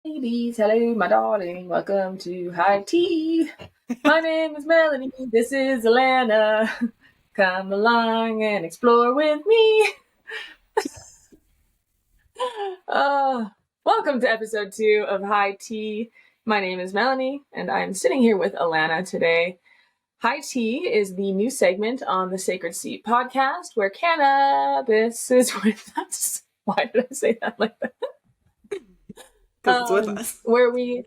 Ladies, hello, my darling. Welcome to High Tea. My name is Melanie. This is Alana. Come along and explore with me. Uh, Welcome to episode 2 of High Tea. My name is Melanie, and I'm sitting here with Alana today. High Tea is the new segment on the Sacred Seed podcast where cannabis is with us. Why did I say that like that? Because it's with us. Where we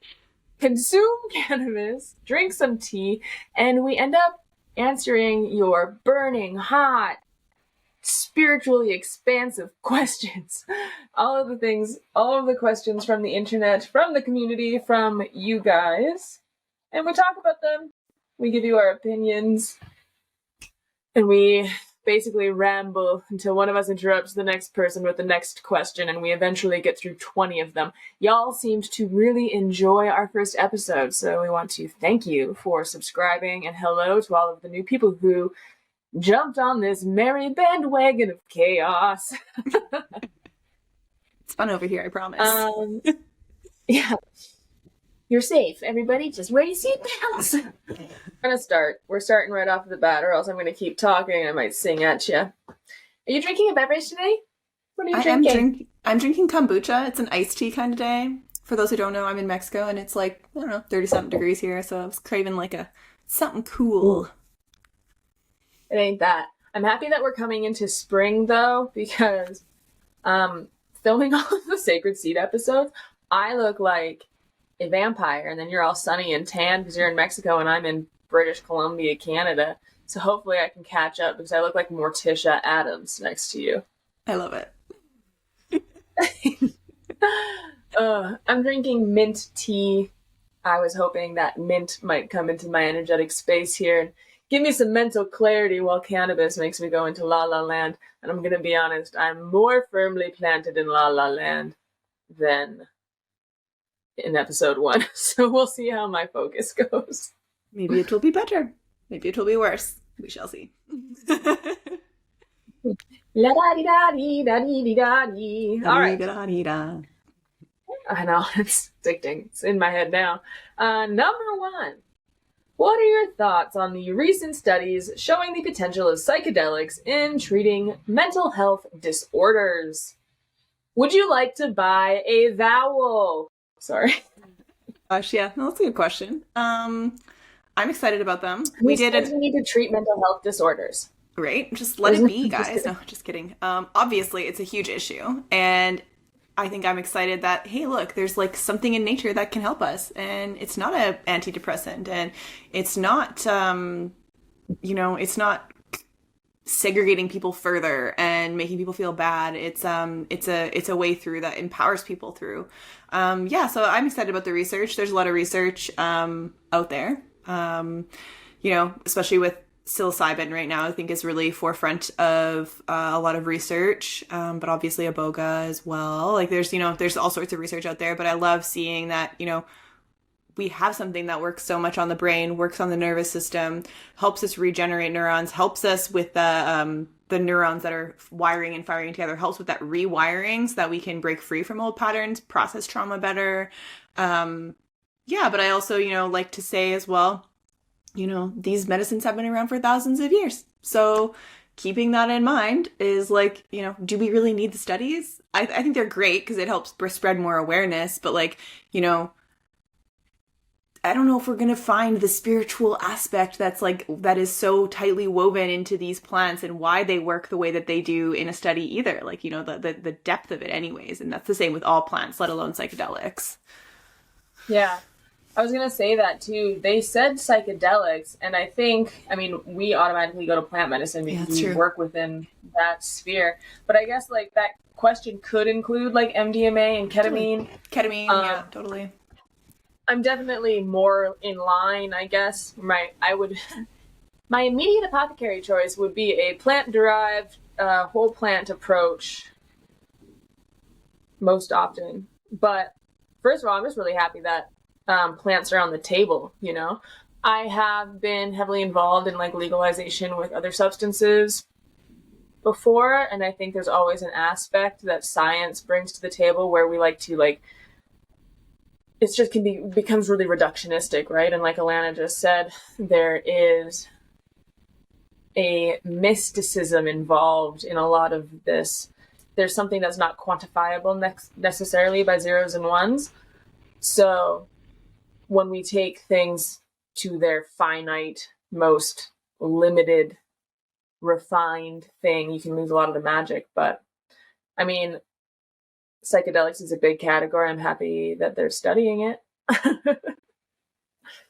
consume cannabis, drink some tea, and we end up answering your burning, hot, spiritually expansive questions. All of the questions from the internet, from the community, from you guys. And we talk about them. We give you our opinions. And we basically ramble until one of us interrupts the next person with the next question, and we eventually get through 20 of them. Y'all seemed to really enjoy our first episode, so we want to thank you for subscribing, and hello to all of the new people who jumped on this merry bandwagon of chaos. It's fun over here, I promise. Yeah. You're safe, everybody. Just wear your seatbelts. We're starting right off the bat, or else I'm gonna keep talking and I might sing at you. Are you drinking a beverage today? What are you drinking? I'm drinking kombucha. It's an iced tea kind of day. For those who don't know, I'm in Mexico and it's like, I don't know, 30-something degrees here, so I was craving like something cool. It ain't that. I'm happy that we're coming into spring though, because filming all of the Sacred Seed episodes, I look like a vampire, and then you're all sunny and tan because you're in Mexico and I'm in British Columbia, Canada. So hopefully I can catch up because I look like Morticia Adams next to you. I love it. I'm drinking mint tea. I was hoping that mint might come into my energetic space here and give me some mental clarity while cannabis makes me go into La La Land. And I'm going to be honest, I'm more firmly planted in La La Land than in episode 1. So we'll see how my focus goes. Maybe it will be better. Maybe it will be worse. We shall see. La da di da di da di da di. All right. I know, it's addicting. It's in my head now. Number 1. What are your thoughts on the recent studies showing the potential of psychedelics in treating mental health disorders? Would you like to buy a vowel? Sorry. Gosh, yeah, no, that's a good question. I'm excited about them. We need to treat mental health disorders. Right? Just let it be, guys. No, just kidding. Obviously, it's a huge issue. And I think I'm excited that, hey, look, there's like something in nature that can help us. And it's not an antidepressant. And it's not, it's not segregating people further and making people feel bad. It's a way through that empowers people through. So I'm excited about the research. There's a lot of research out there. Especially with psilocybin right now, I think is really forefront of a lot of research, but obviously iboga as well. Like there's all sorts of research out there, but I love seeing that, we have something that works so much on the brain, works on the nervous system, helps us regenerate neurons, helps us with the neurons that are wiring and firing together, helps with that rewiring so that we can break free from old patterns, process trauma better. But I also, like to say as well, these medicines have been around for thousands of years. So keeping that in mind is like, do we really need the studies? I think they're great because it helps spread more awareness, but I don't know if we're going to find the spiritual aspect that is so tightly woven into these plants and why they work the way that they do in a study either. The depth of it anyways. And that's the same with all plants, let alone psychedelics. Yeah. I was going to say that too. They said psychedelics, and I think, we automatically go to plant medicine because we work within that sphere. But I guess that question could include MDMA and ketamine. Ketamine, totally. I'm definitely more in line, I guess. My immediate apothecary choice would be a plant-derived, whole plant approach most often. But first of all, I'm just really happy that plants are on the table, I have been heavily involved in legalization with other substances before, and I think there's always an aspect that science brings to the table where we like to it's just becomes really reductionistic, right? And like Alana just said, there is a mysticism involved in a lot of this. There's something that's not quantifiable necessarily by zeros and ones. So when we take things to their finite, most limited, refined thing, you can lose a lot of the magic. But I mean, psychedelics is a big category. I'm happy that they're studying it.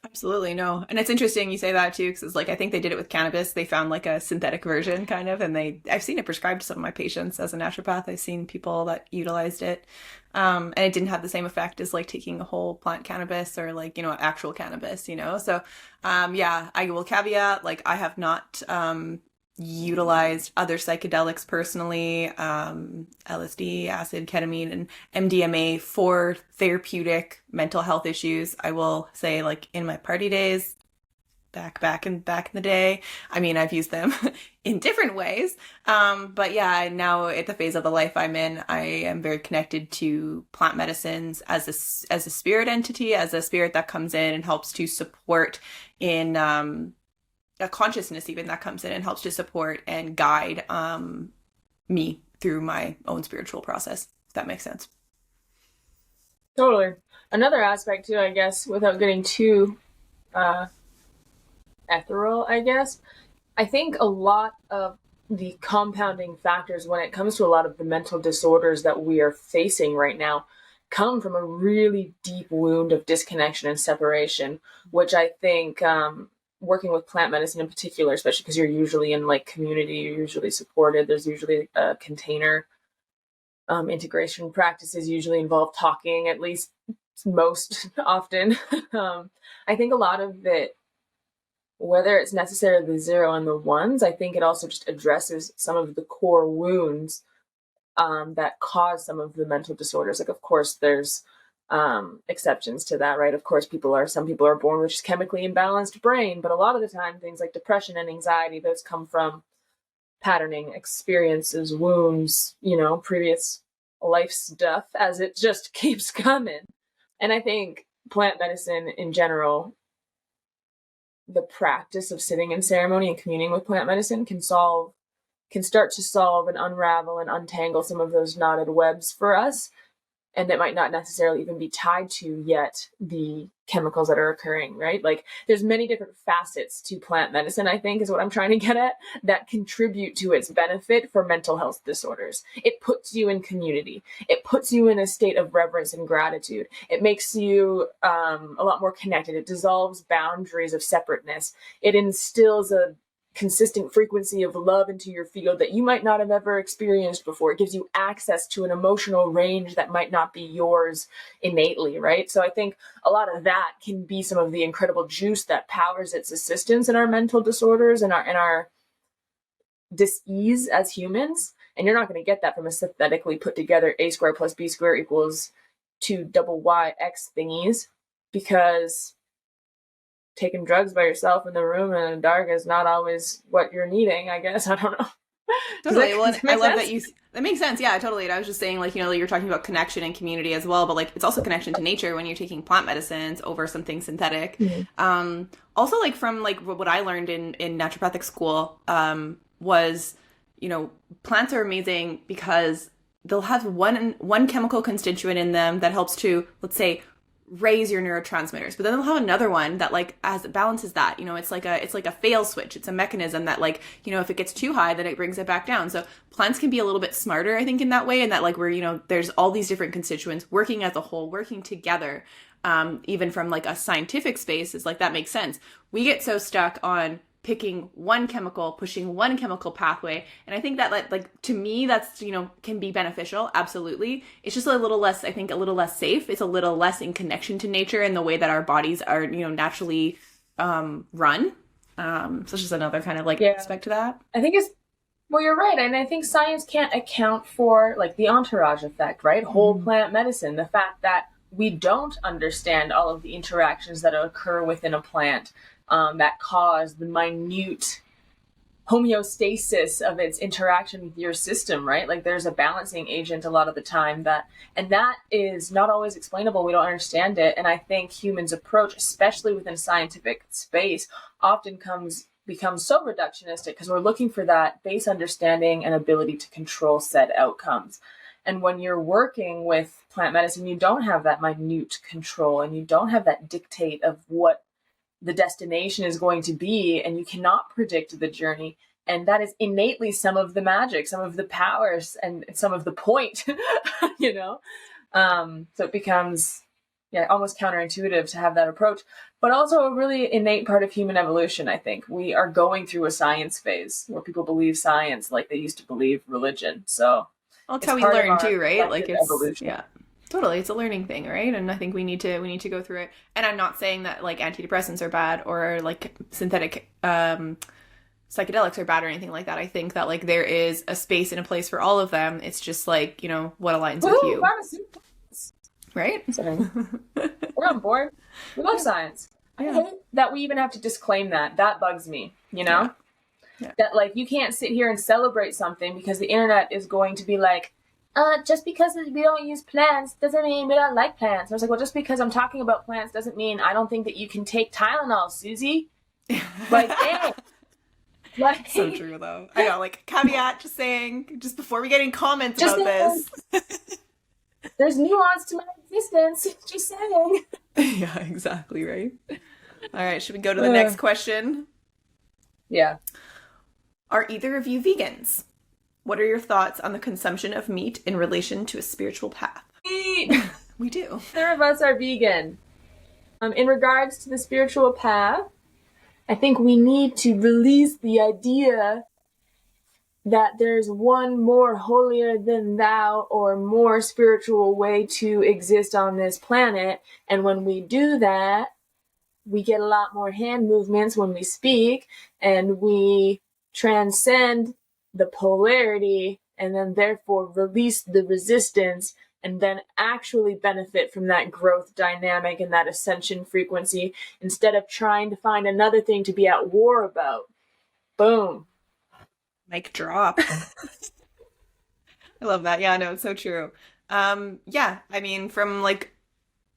Absolutely, no. And it's interesting you say that too, because it's like I think they did it with cannabis. They found like a synthetic version kind of, and I've seen it prescribed to some of my patients as a naturopath. I've seen people that utilized it. And it didn't have the same effect as like taking a whole plant cannabis or like, actual cannabis, So yeah, I will caveat, like I have not utilized other psychedelics personally, LSD, acid, ketamine, and MDMA for therapeutic mental health issues. I will say, like in my party days, back in the day, I mean, I've used them in different ways. But yeah, now at the phase of the life I'm in, I am very connected to plant medicines as a spirit entity, as a spirit that comes in and helps to support in a consciousness even that comes in and helps to support and guide me through my own spiritual process, if that makes sense. Totally. Another aspect too, I guess, without getting too ethereal, I guess, I think a lot of the compounding factors when it comes to a lot of the mental disorders that we are facing right now come from a really deep wound of disconnection and separation, which I think working with plant medicine in particular, especially because you're usually in like community, you're usually supported, there's usually a container. Integration practices usually involve talking, at least most often. I think a lot of it, whether it's necessarily the zero and the ones, I think it also just addresses some of the core wounds that cause some of the mental disorders. Like, of course, there's exceptions to that, right? Of course, some people are born with just chemically imbalanced brain, but a lot of the time, things like depression and anxiety, those come from patterning, experiences, wounds, previous life stuff, as it just keeps coming. And I think plant medicine in general, the practice of sitting in ceremony and communing with plant medicine can start to solve and unravel and untangle some of those knotted webs for us, and that might not necessarily even be tied to yet the chemicals that are occurring, right? Like there's many different facets to plant medicine, I think is what I'm trying to get at, that contribute to its benefit for mental health disorders. It puts you in community. It puts you in a state of reverence and gratitude. It makes you a lot more connected. It dissolves boundaries of separateness. It instills a consistent frequency of love into your field that you might not have ever experienced before. It gives you access to an emotional range that might not be yours innately, right? So I think a lot of that can be some of the incredible juice that powers its assistance in our mental disorders and our dis-ease as humans. And you're not going to get that from a synthetically put together a squared plus b squared equals 2YX thingies, because taking drugs by yourself in the room in the dark is not always what you're needing, I guess. I don't know. Totally. Well, I love that that makes sense. Yeah, totally. And I was just saying, like, you're talking about connection and community as well, but like, it's also connection to nature when you're taking plant medicines over something synthetic. Mm-hmm. Also, like, from like what I learned in naturopathic school, was, plants are amazing because they'll have one chemical constituent in them that helps to, let's say, raise your neurotransmitters, but then they'll have another one that like as it balances that, it's like a fail switch. It's a mechanism that like, if it gets too high, then it brings it back down. So plants can be a little bit smarter, I think, in that way, and that like where, there's all these different constituents working as a whole, working together. Even from like a scientific space, is like, that makes sense. We get so stuck on picking one chemical, pushing one chemical pathway. And I think that like to me, that's, can be beneficial. Absolutely. It's just a little less, I think, a little less safe. It's a little less in connection to nature and the way that our bodies are, naturally run. So it's just another kind of like aspect to that. I think well, you're right. And I think science can't account for like the entourage effect, right? Mm-hmm. Whole plant medicine, the fact that we don't understand all of the interactions that occur within a plant, that cause the minute homeostasis of its interaction with your system, right? Like there's a balancing agent a lot of the time and that is not always explainable. We don't understand it. And I think humans' approach, especially within scientific space, often becomes so reductionistic because we're looking for that base understanding and ability to control said outcomes. And when you're working with plant medicine, you don't have that minute control and you don't have that dictate of what the destination is going to be, and you cannot predict the journey. And that is innately some of the magic, some of the powers, and some of the point, you know? So it becomes almost counterintuitive to have that approach, but also a really innate part of human evolution. I think we are going through a science phase where people believe science like they used to believe religion. So that's how we learn too, right? Like it's evolution. Yeah. Totally. It's a learning thing, right? And I think we need to go through it. And I'm not saying that like antidepressants are bad or like synthetic psychedelics are bad or anything like that. I think that like there is a space and a place for all of them. It's just like, you know, what aligns with you. Right? We're on board. We love science. I hate that we even have to disclaim that. That bugs me, you know? Yeah. That like you can't sit here and celebrate something because the internet is going to be like, just because we don't use plants doesn't mean we don't like plants. I was like, well, just because I'm talking about plants doesn't mean I don't think that you can take Tylenol, Susie. Like, hey. Like, so true, though. I know, like, caveat, just saying, just before we get in comments about this. There's nuance to my existence. Just saying. Yeah, exactly, right? All right, should we go to the next question? Yeah. Are either of you vegans? What are your thoughts on the consumption of meat in relation to a spiritual path? We do. Neither of us are vegan. In regards to the spiritual path, I think we need to release the idea that there's one more holier than thou or more spiritual way to exist on this planet. And when we do that, we get a lot more hand movements when we speak, and we transcend the polarity and then therefore release the resistance and then actually benefit from that growth dynamic and that ascension frequency instead of trying to find another thing to be at war about. Boom. Mic drop. I love that. Yeah, no, it's so true. Yeah, I mean, from like,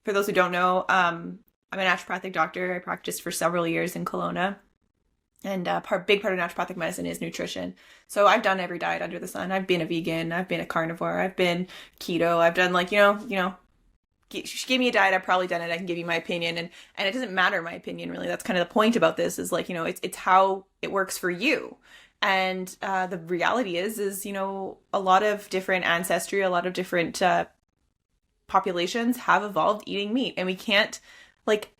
for those who don't know, I'm a naturopathic doctor. I practiced for several years in Kelowna. And big part of naturopathic medicine is nutrition. So I've done every diet under the sun. I've been a vegan. I've been a carnivore. I've been keto. I've done like, give me a diet. I've probably done it. I can give you my opinion. And it doesn't matter my opinion, really. That's kind of the point about this is like, it's how it works for you. And the reality is, a lot of different ancestry, a lot of different populations have evolved eating meat. And we can't like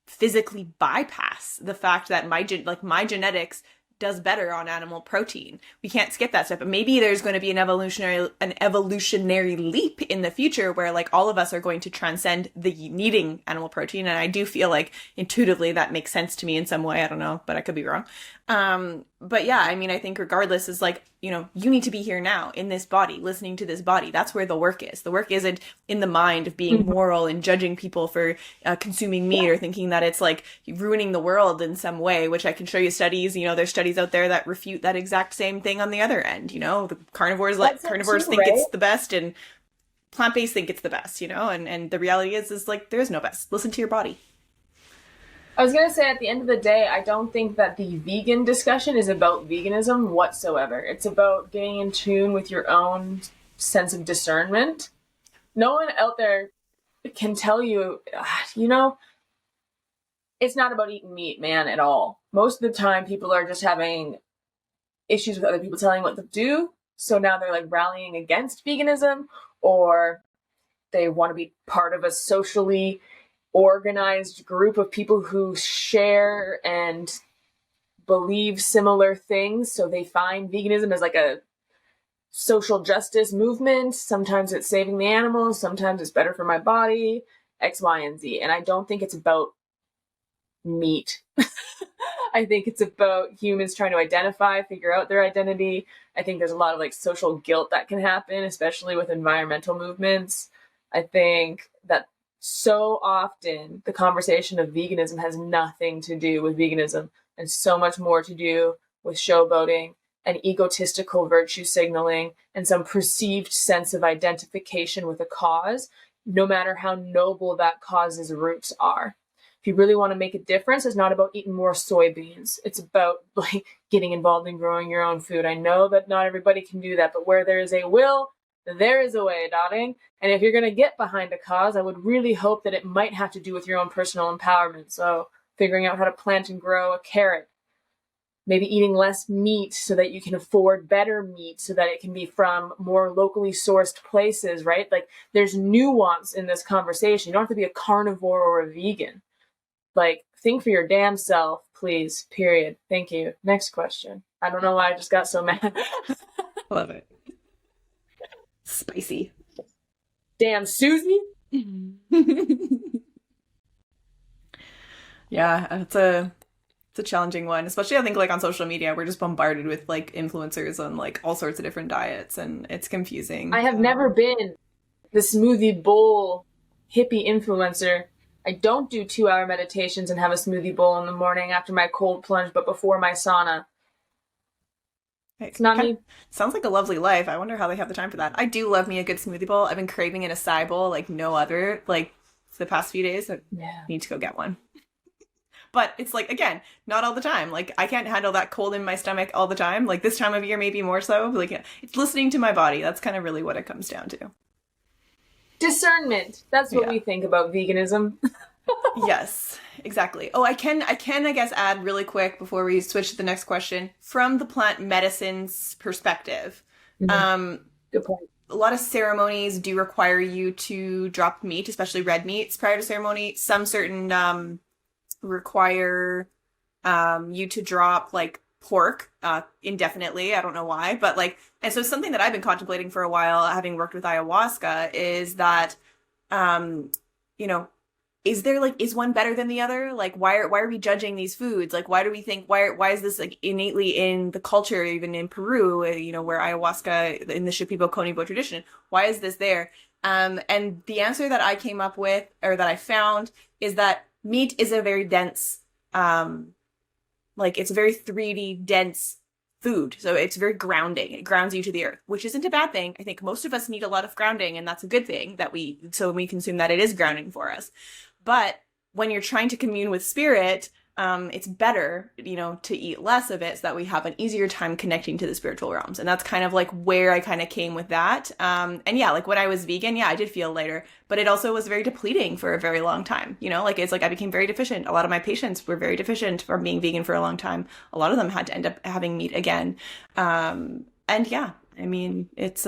physically bypass the fact that my genetics does better on animal protein. We can't skip that step. But maybe there's going to be an evolutionary leap in the future where like all of us are going to transcend the needing animal protein. And I do feel like intuitively that makes sense to me in some way. I don't know, but I could be wrong. But yeah, I mean, I think regardless is like, you need to be here now in this body, listening to this body. That's where the work is. The work isn't in the mind of being moral and judging people for consuming meat or thinking that it's like ruining the world in some way, which I can show you studies. There's studies out there that refute that exact same thing on the other end. The carnivores think it's the best and plant-based think it's the best, and the reality is like there is no best. Listen to your body. I was going to say, at the end of the day, I don't think that the vegan discussion is about veganism whatsoever. It's about getting in tune with your own sense of discernment. No one out there can tell you, it's not about eating meat, man, at all. Most of the time, people are just having issues with other people telling what to do. So now they're like rallying against veganism, or they want to be part of a socially organized group of people who share and believe similar things. So they find veganism as like a social justice movement. Sometimes it's saving the animals. Sometimes it's better for my body, X, Y, and Z. And I don't think it's about meat. I think it's about humans trying to identify, figure out their identity. I think there's a lot of like social guilt that can happen, especially with environmental movements. I think that so often the conversation of veganism has nothing to do with veganism and so much more to do with showboating and egotistical virtue signaling and some perceived sense of identification with a cause, no matter how noble that cause's roots are. If you really want to make a difference, it's not about eating more soybeans. It's about like getting involved in growing your own food. I know that not everybody can do that, but where there is a will, there is a way, darling. And if you're going to get behind a cause, I would really hope that it might have to do with your own personal empowerment. So figuring out how to plant and grow a carrot, maybe eating less meat so that you can afford better meat so that it can be from more locally sourced places, right? Like there's nuance in this conversation. You don't have to be a carnivore or a vegan. Like, think for your damn self, please. Period. Thank you. Next question. I don't know why I just got so mad. Love it. Spicy. Damn, Susie. Yeah, it's a challenging one, especially I think like on social media, we're just bombarded with like influencers on like all sorts of different diets, and it's confusing. I have never been the smoothie bowl hippie influencer. I don't do 2-hour meditations and have a smoothie bowl in the morning after my cold plunge, but before my sauna. It's not me. Sounds like a lovely life. I wonder how they have the time for that. I do love me a good smoothie bowl. I've been craving an acai bowl like no other, like the past few days. I need to go get one. But it's like, again, not all the time. Like I can't handle that cold in my stomach all the time. Like this time of year, maybe more so. Like it's listening to my body. That's kind of really what it comes down to. Discernment. That's what we think about veganism. Yes, exactly. Oh, I can, I guess, add really quick before we switch to the next question. From the plant medicine's perspective, good point. A lot of ceremonies do require you to drop meat, especially red meats, prior to ceremony. Some certain require you to drop like pork indefinitely. I don't know why, but like, and so something that I've been contemplating for a while, having worked with ayahuasca, is that, you know, is there like, is one better than the other? Like, why are we judging these foods? Like, why do we think, why is this like innately in the culture, even in Peru, you know, where ayahuasca in the Shipibo Konibo tradition, why is this there? And the answer that I came up with, or that I found, is that meat is a very dense, like it's a very 3D dense food. So it's very grounding. It grounds you to the earth, which isn't a bad thing. I think most of us need a lot of grounding, and that's a good thing so when we consume that, it is grounding for us. But when you're trying to commune with spirit, it's better, you know, to eat less of it so that we have an easier time connecting to the spiritual realms. And that's kind of like where I kind of came with that. And yeah, like when I was vegan, I did feel lighter, but it also was very depleting for a very long time. You know, like it's like I became very deficient. A lot of my patients were very deficient from being vegan for a long time. A lot of them had to end up having meat again. And yeah, I mean, it's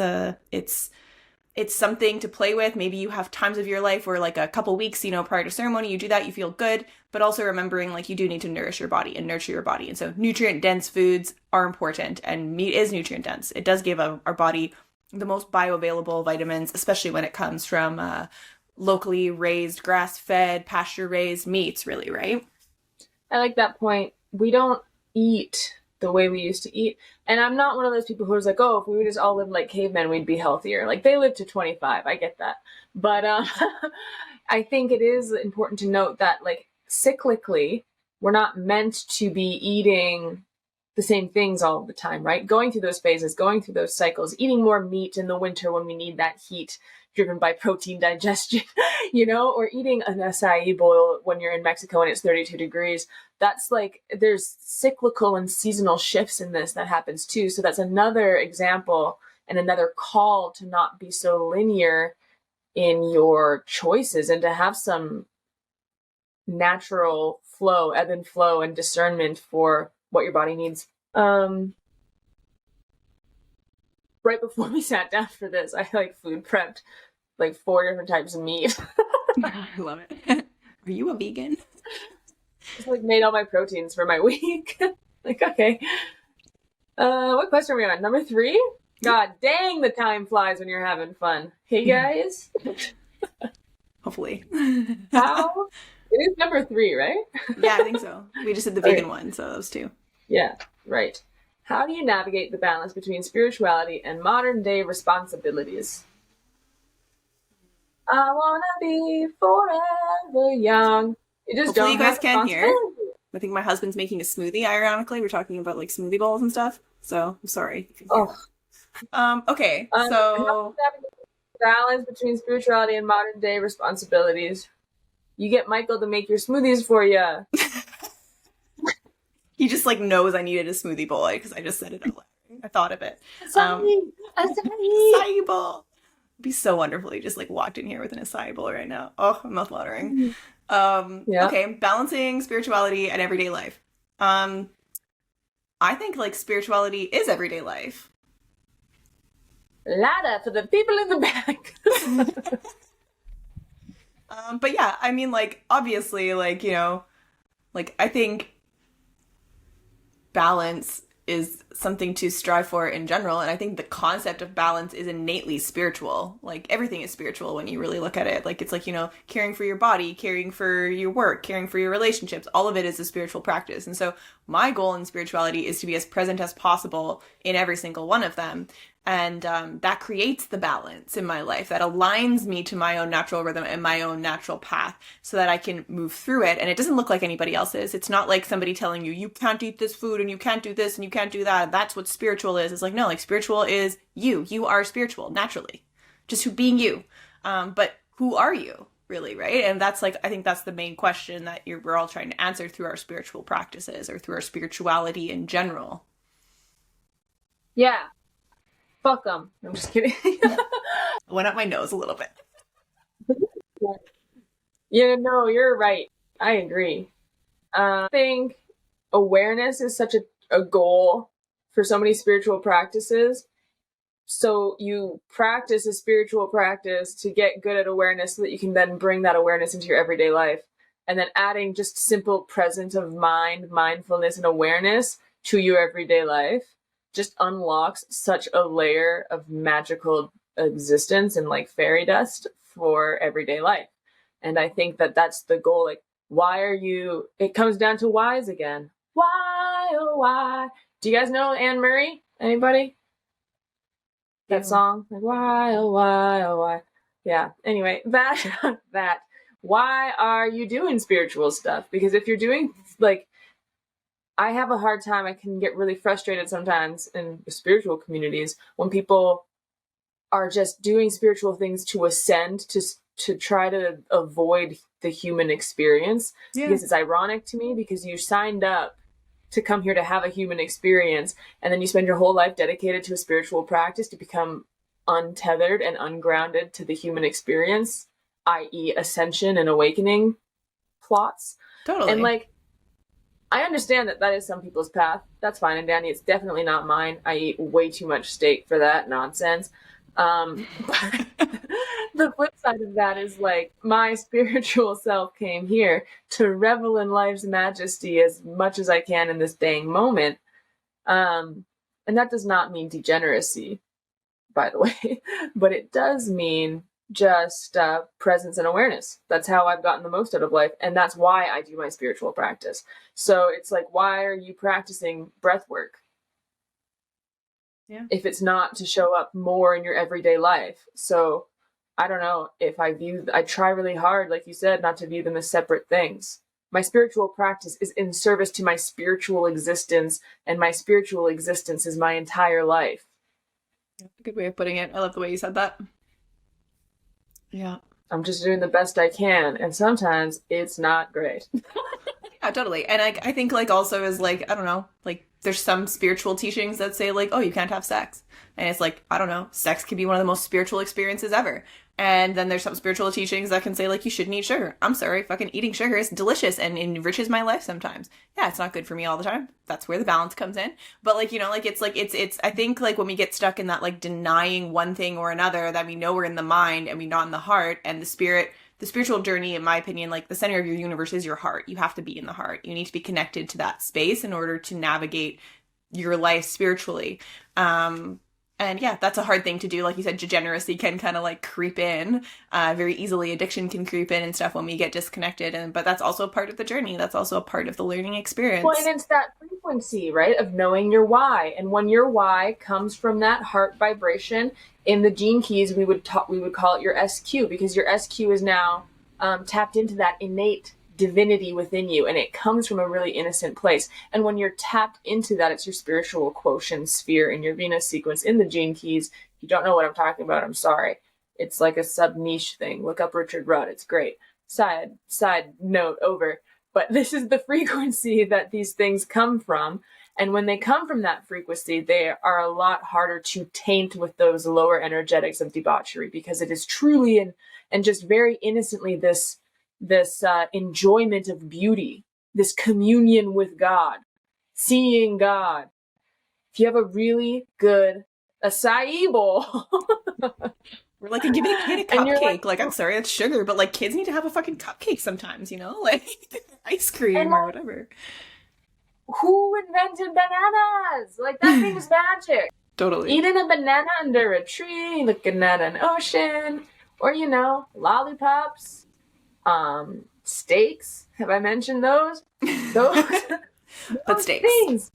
something to play with. Maybe you have times of your life where like a couple weeks, you know, prior to ceremony, you do that, you feel good, but also remembering like you do need to nourish your body and nurture your body. And so nutrient dense foods are important, and meat is nutrient dense. It does give our body the most bioavailable vitamins, especially when it comes from locally raised, grass-fed, pasture-raised meats, really, right? I like that point. We don't eat the way we used to eat. And I'm not one of those people who's like, oh, if we would just all live like cavemen, we'd be healthier. Like they live to 25. I get that. But I think it is important to note that like cyclically, we're not meant to be eating the same things all the time, right? Going through those phases, going through those cycles, eating more meat in the winter when we need that heat driven by protein digestion, you know, or eating an acai bowl when you're in Mexico and it's 32 degrees. That's like, there's cyclical and seasonal shifts in this that happens too. So that's another example and another call to not be so linear in your choices and to have some natural flow, ebb and flow, and discernment for what your body needs. Right before we sat down for this, I like food prepped like 4 different types of meat. I love it. Are you a vegan? Just like made all my proteins for my week. Like, okay. What question are we on? Number 3? God dang, the time flies when you're having fun. Hey guys. Hopefully. How? It is number 3, right? Yeah, I think so. We just did the vegan one, so those 2. Yeah, right. How do you navigate the balance between spirituality and modern day responsibilities? I wanna be forever young. You just Hopefully don't you guys have can hear. I think my husband's making a smoothie, ironically. We're talking about like smoothie bowls and stuff. So I'm sorry. Oh, Okay, how so is balance between spirituality and modern day responsibilities? You get Michael to make your smoothies for you. he just like knows I needed a smoothie bowl because I just said it out loud. I thought of it. Acai, Acai bowl. It'd be so wonderful. He just like walked in here with an acai bowl right now. Oh, I'm mouth watering. Yeah. Okay, balancing spirituality and everyday life. I think like spirituality is everyday life. Ladder for the people in the back. But yeah, I mean, like obviously, like like I think balance is something to strive for in general, and I think the concept of balance is innately spiritual. Like everything is spiritual when you really look at it. Like it's like caring for your body, caring for your work, caring for your relationships, all of it is a spiritual practice. And so my goal in spirituality is to be as present as possible in every single one of them. And that creates the balance in my life that aligns me to my own natural rhythm and my own natural path so that I can move through it. And it doesn't look like anybody else's. It's not like somebody telling you, you can't eat this food and you can't do this and you can't do that. That's what spiritual is. It's like, no, like spiritual is you. You are spiritual naturally, just being you. But who are you really, right? And that's like, I think that's the main question that we're all trying to answer through our spiritual practices or through our spirituality in general. Yeah. Fuck them. I'm just kidding. Went up my nose a little bit. Yeah, no, you're right. I agree. I think awareness is such a goal for so many spiritual practices. So you practice a spiritual practice to get good at awareness so that you can then bring that awareness into your everyday life. And then adding just simple presence of mind, mindfulness, and awareness to your everyday life just unlocks such a layer of magical existence and like fairy dust for everyday life. And I think that that's the goal. Like, why are you, it comes down to whys again. Why, oh, why? Do you guys know Anne Murray? Anybody? That song? Like, why, oh, why, oh, why? Yeah. Anyway, that. Why are you doing spiritual stuff? Because if you're doing, like, I have a hard time. I can get really frustrated sometimes in spiritual communities when people are just doing spiritual things to ascend, to try to avoid the human experience. Yeah. Because it's ironic to me because you signed up to come here to have a human experience, and then you spend your whole life dedicated to a spiritual practice to become untethered and ungrounded to the human experience, i.e. ascension and awakening plots. Totally. And like, I understand that is some people's path. That's fine. And Danny, it's definitely not mine. I eat way too much steak for that nonsense. But the flip side of that is like my spiritual self came here to revel in life's majesty as much as I can in this dang moment. And that does not mean degeneracy, by the way, but it does mean just presence and awareness. That's how I've gotten the most out of life, and that's why I do my spiritual practice. So it's like, why are you practicing breath work? Yeah. If it's not to show up more in your everyday life. So I don't know if I try really hard, like you said, not to view them as separate things. My spiritual practice is in service to my spiritual existence, and my spiritual existence is my entire life. Good way of putting it. I love the way you said that. Yeah. I'm just doing the best I can, and sometimes it's not great. Yeah, totally. And I think like also is like, I don't know, like there's some spiritual teachings that say like, oh, you can't have sex. And it's like, I don't know, sex can be one of the most spiritual experiences ever. And then there's some spiritual teachings that can say like, you shouldn't eat sugar. I'm sorry, fucking eating sugar is delicious and enriches my life sometimes. Yeah, it's not good for me all the time. That's where the balance comes in. But like, it's I think like when we get stuck in that like denying one thing or another, that we know we're in the mind and we're not in the heart, and the spiritual journey, in my opinion, like the center of your universe is your heart. You have to be in the heart. You need to be connected to that space in order to navigate your life spiritually. And yeah, that's a hard thing to do. Like you said, degeneracy can kind of like creep in very easily. Addiction can creep in and stuff when we get disconnected. But that's also a part of the journey. That's also a part of the learning experience. Well, and it's that frequency, right, of knowing your why. And when your why comes from that heart vibration, in the gene keys, we would call it your SQ, because your SQ is now tapped into that innate divinity within you, and it comes from a really innocent place. And when you're tapped into that, it's your spiritual quotient sphere in your Venus sequence in the gene keys. If you don't know what I'm talking about, I'm sorry. It's like a sub niche thing. Look up Richard Rudd. It's great. Side note over. But this is the frequency that these things come from. And when they come from that frequency, they are a lot harder to taint with those lower energetics of debauchery, because it is truly and just very innocently this enjoyment of beauty, this communion with God, seeing God. If you have a really good acai bowl, we're like, giving a kid a cupcake. Like, I'm sorry, that's sugar, but like, kids need to have a fucking cupcake sometimes, you know, like ice cream or whatever. Who invented bananas? Like, that thing's magic. Totally. Eating a banana under a tree, looking at an ocean, or, you know, lollipops, steaks. Have I mentioned those? Those steaks things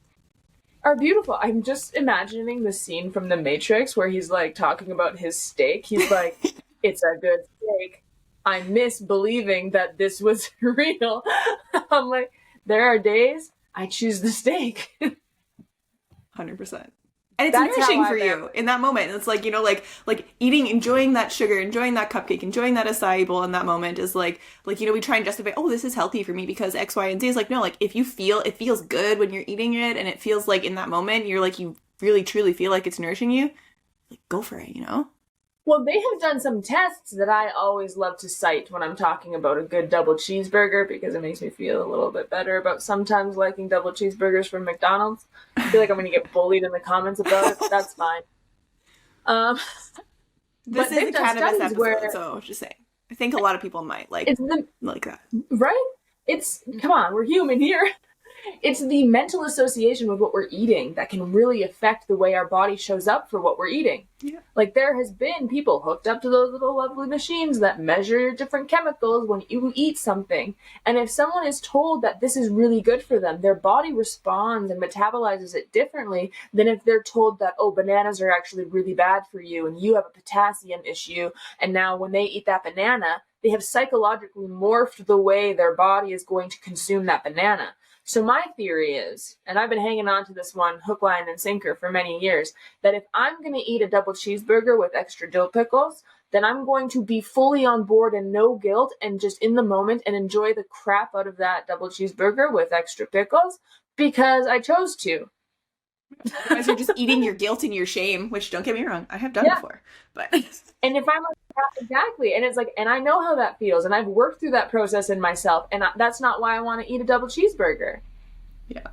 are beautiful. I'm just imagining the scene from The Matrix where he's like talking about his steak. He's like, it's a good steak. I miss believing that this was real. I'm like, there are days I choose the steak. 100%. And it's nourishing for you in that moment. It's like, you know, like eating, enjoying that sugar, enjoying that cupcake, enjoying that acai bowl in that moment is like, you know, we try and justify, oh, this is healthy for me because X, Y, and Z. Is like, no, like if you feel, it feels good when you're eating it and it feels like in that moment, you're like, you really truly feel like it's nourishing you, like go for it, you know? Well, they have done some tests that I always love to cite when I'm talking about a good double cheeseburger, because it makes me feel a little bit better about sometimes liking double cheeseburgers from McDonald's. I feel like I'm going to get bullied in the comments about it. That's fine. This is a cannabis episode, so just saying. I think a lot of people might like that. Right? Come on, we're human here. It's the mental association with what we're eating that can really affect the way our body shows up for what we're eating. Yeah. Like, there has been people hooked up to those little lovely machines that measure different chemicals when you eat something. And if someone is told that this is really good for them, their body responds and metabolizes it differently than if they're told that, oh, bananas are actually really bad for you and you have a potassium issue. And now when they eat that banana, they have psychologically morphed the way their body is going to consume that banana. So my theory is, and I've been hanging on to this one hook, line, and sinker for many years, that if I'm going to eat a double cheeseburger with extra dill pickles, then I'm going to be fully on board and no guilt and just in the moment and enjoy the crap out of that double cheeseburger with extra pickles because I chose to. Otherwise, you're just eating your guilt and your shame, which, don't get me wrong, I have done before. But and if I'm like, exactly, and it's like, and I know how that feels, and I've worked through that process in myself, and that's not why I want to eat a double cheeseburger. Yeah.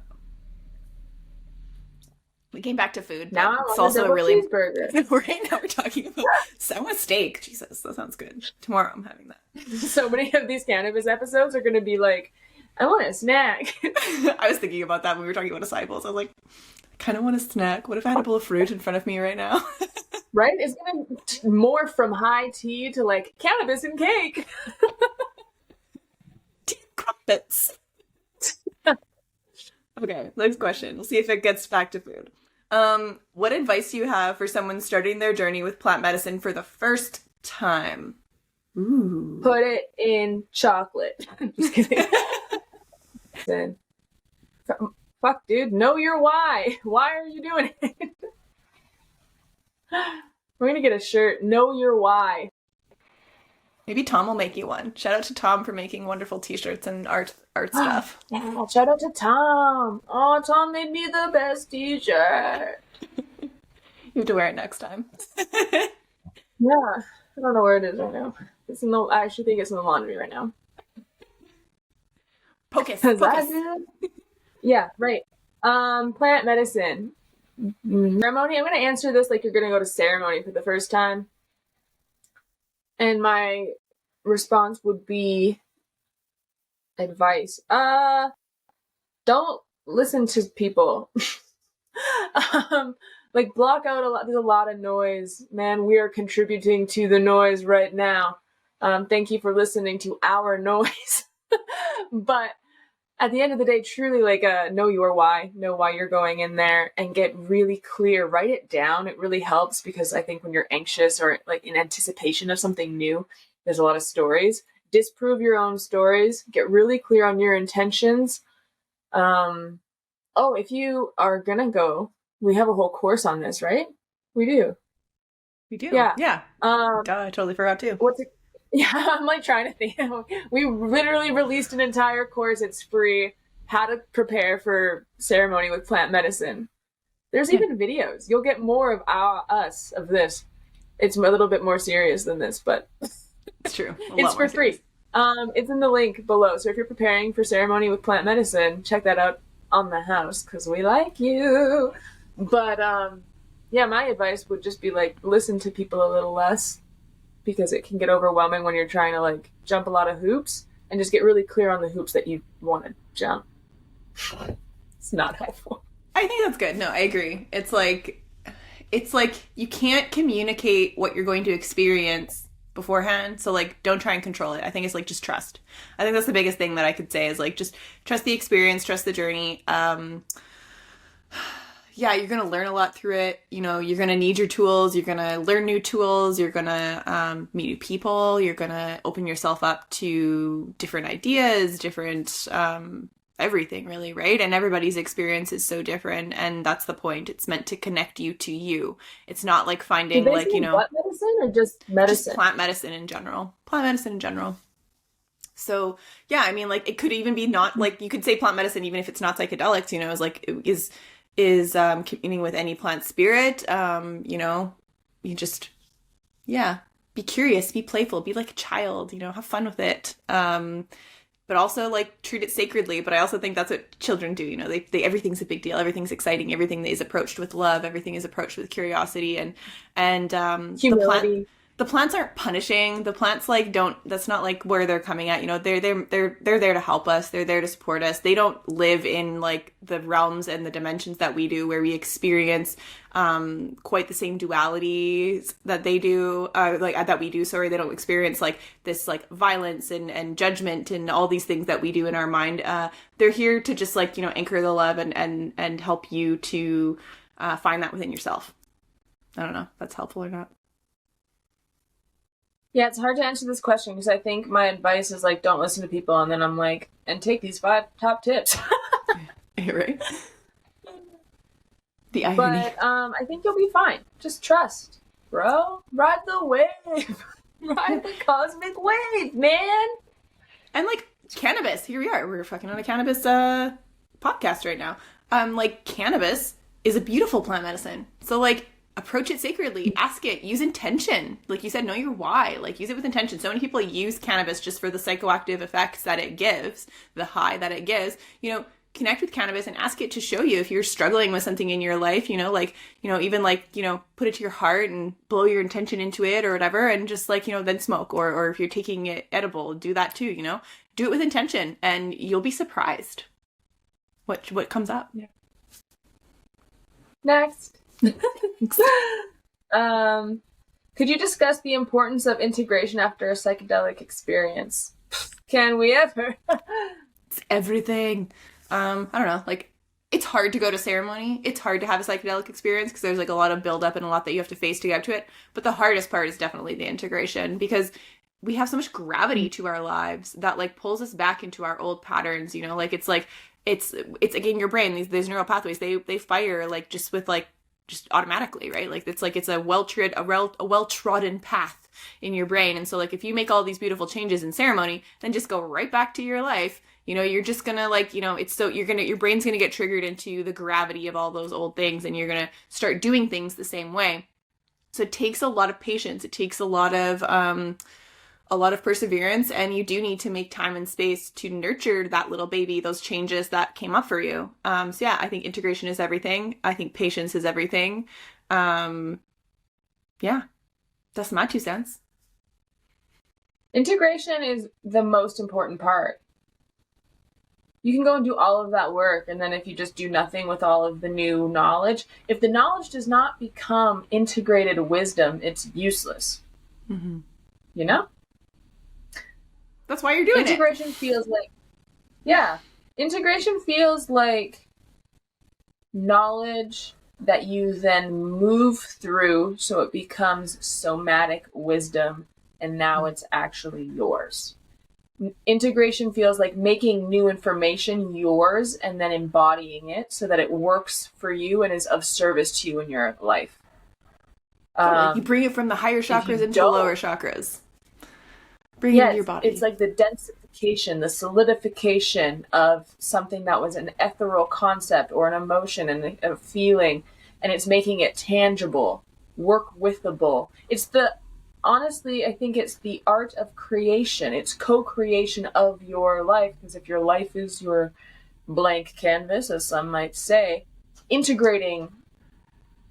We came back to food. Now I it's want also a double cheeseburger. Right now we're talking about I steak. Jesus, that sounds good. Tomorrow I'm having that. So many of these cannabis episodes are going to be like, I want a snack. I was thinking about that when we were talking about acai bowls. I was like, I kind of want a snack. What if I had a bowl of fruit in front of me right now? Right? It's going to morph from high tea to like cannabis and cake. Tea crumpets. Okay, next question. We'll see if it gets back to food. What advice do you have for someone starting their journey with plant medicine for the first time? Ooh. Put it in chocolate. Just kidding. Then, fuck, dude. Know your why. Why are you doing it? We're gonna get a shirt. Know your why. Maybe Tom will make you one. Shout out to Tom for making wonderful t-shirts and art stuff. Yeah, shout out to Tom. Oh, Tom made me the best t-shirt. You have to wear it next time. Yeah. I don't know where it is right now. I actually think it's in the laundry right now. Pocus. Yeah, right. Plant medicine. Ceremony. I'm going to answer this like you're going to go to ceremony for the first time. And my response would be advice. Don't listen to people. Like, block out there's a lot of noise. Man, we are contributing to the noise right now. Thank you for listening to our noise. But at the end of the day, truly, like, know your why. Know why you're going in there and get really clear. Write it down. It really helps because I think when you're anxious or like in anticipation of something new, there's a lot of stories. disprove your own stories, get really clear on your intentions. If you are gonna go, we have a whole course on this, right? We do. We do. Yeah. Yeah. Duh, I totally forgot too. Yeah, I'm like trying to think. We literally released an entire course. It's free. How to prepare for ceremony with plant medicine. There's even videos. You'll get more of us of this. It's a little bit more serious than this, but it's true. It's for free. It's in the link below. So if you're preparing for ceremony with plant medicine, check that out on the house because we like you. But yeah, my advice would just be like listen to people a little less because it can get overwhelming when you're trying to like jump a lot of hoops, and just get really clear on the hoops that you want to jump. It's not helpful. I think that's good. No, I agree. It's like you can't communicate what you're going to experience beforehand. So like don't try and control it. I think it's like just trust. I think that's the biggest thing that I could say is like just trust the experience, trust the journey. Yeah, you're going to learn a lot through it. You know, you're going to need your tools. You're going to learn new tools. You're going to meet new people. You're going to open yourself up to different ideas, different everything really, right? And everybody's experience is so different, and that's the point. It's meant to connect you to you. It's not like finding like, you know, what medicine or just medicine? Just plant medicine in general. Plant medicine in general. So yeah, I mean, like it could even be not like you could say plant medicine even if it's not psychedelics. You know, is communing with any plant spirit. You know, you just be curious, be playful, be like a child. You know, have fun with it. But also like treat it sacredly. But I also think that's what children do. You know, they everything's a big deal. Everything's exciting. Everything is approached with love. Everything is approached with curiosity and humility. The plants aren't punishing. The plants like that's not like where they're coming at. You know, they're there to help us. They're there to support us. They don't live in like the realms and the dimensions that we do, where we experience quite the same dualities that they do, that we do. Sorry, they don't experience like this like violence and judgment and all these things that we do in our mind. They're here to just like, you know, anchor the love and help you to find that within yourself. I don't know if that's helpful or not. Yeah, it's hard to answer this question because I think my advice is like, don't listen to people. And then I'm like, and take these 5 top tips. Right? The irony. But I think you'll be fine. Just trust, bro. Ride the wave. Ride the cosmic wave, man. And like cannabis, here we are. We're fucking on a cannabis podcast right now. Like cannabis is a beautiful plant medicine. So like approach it sacredly, ask it, use intention. Like you said, know your why, like use it with intention. So many people use cannabis just for the psychoactive effects that it gives, the high that it gives. You know, connect with cannabis and ask it to show you if you're struggling with something in your life, you know, like, you know, even like, you know, put it to your heart and blow your intention into it or whatever. And just like, you know, then smoke, or if you're taking it edible, do that too, you know, do it with intention and you'll be surprised what comes up. Yeah. Next. Could you discuss the importance of integration after a psychedelic experience? Can we ever? It's everything. I don't know, like it's hard to go to ceremony. It's hard to have a psychedelic experience because there's like a lot of buildup and a lot that you have to face to get to it. But the hardest part is definitely the integration, because we have so much gravity to our lives that like pulls us back into our old patterns, you know, like it's again, your brain, these neural pathways, they fire like just with like just automatically, right? Like it's a well-trodden path in your brain. And so like if you make all these beautiful changes in ceremony, then just go right back to your life, you know, you're just gonna like, you know, your brain's gonna get triggered into the gravity of all those old things, and you're gonna start doing things the same way. So it takes a lot of patience. It takes a lot of perseverance, and you do need to make time and space to nurture that little baby, those changes that came up for you. So yeah, I think integration is everything. I think patience is everything. Yeah, that's my 2 cents. Integration is the most important part. You can go and do all of that work, and then if you just do nothing with all of the new knowledge, if the knowledge does not become integrated wisdom, it's useless. Mm-hmm. You know? That's why you're doing integration feels like, yeah, integration feels like knowledge that you then move through so it becomes somatic wisdom, and now it's actually yours. Integration feels like making new information yours and then embodying it so that it works for you and is of service to you in your life. Totally. You bring it from the higher If chakras you into the lower don't, chakras. Bring it into your yes, it's body. like the densification, the solidification of something that was an ethereal concept or an emotion and a feeling, and it's making it tangible, work withable. It's the honestly, I think it's the art of creation. It's co-creation of your life, because if your life is your blank canvas, as some might say, integrating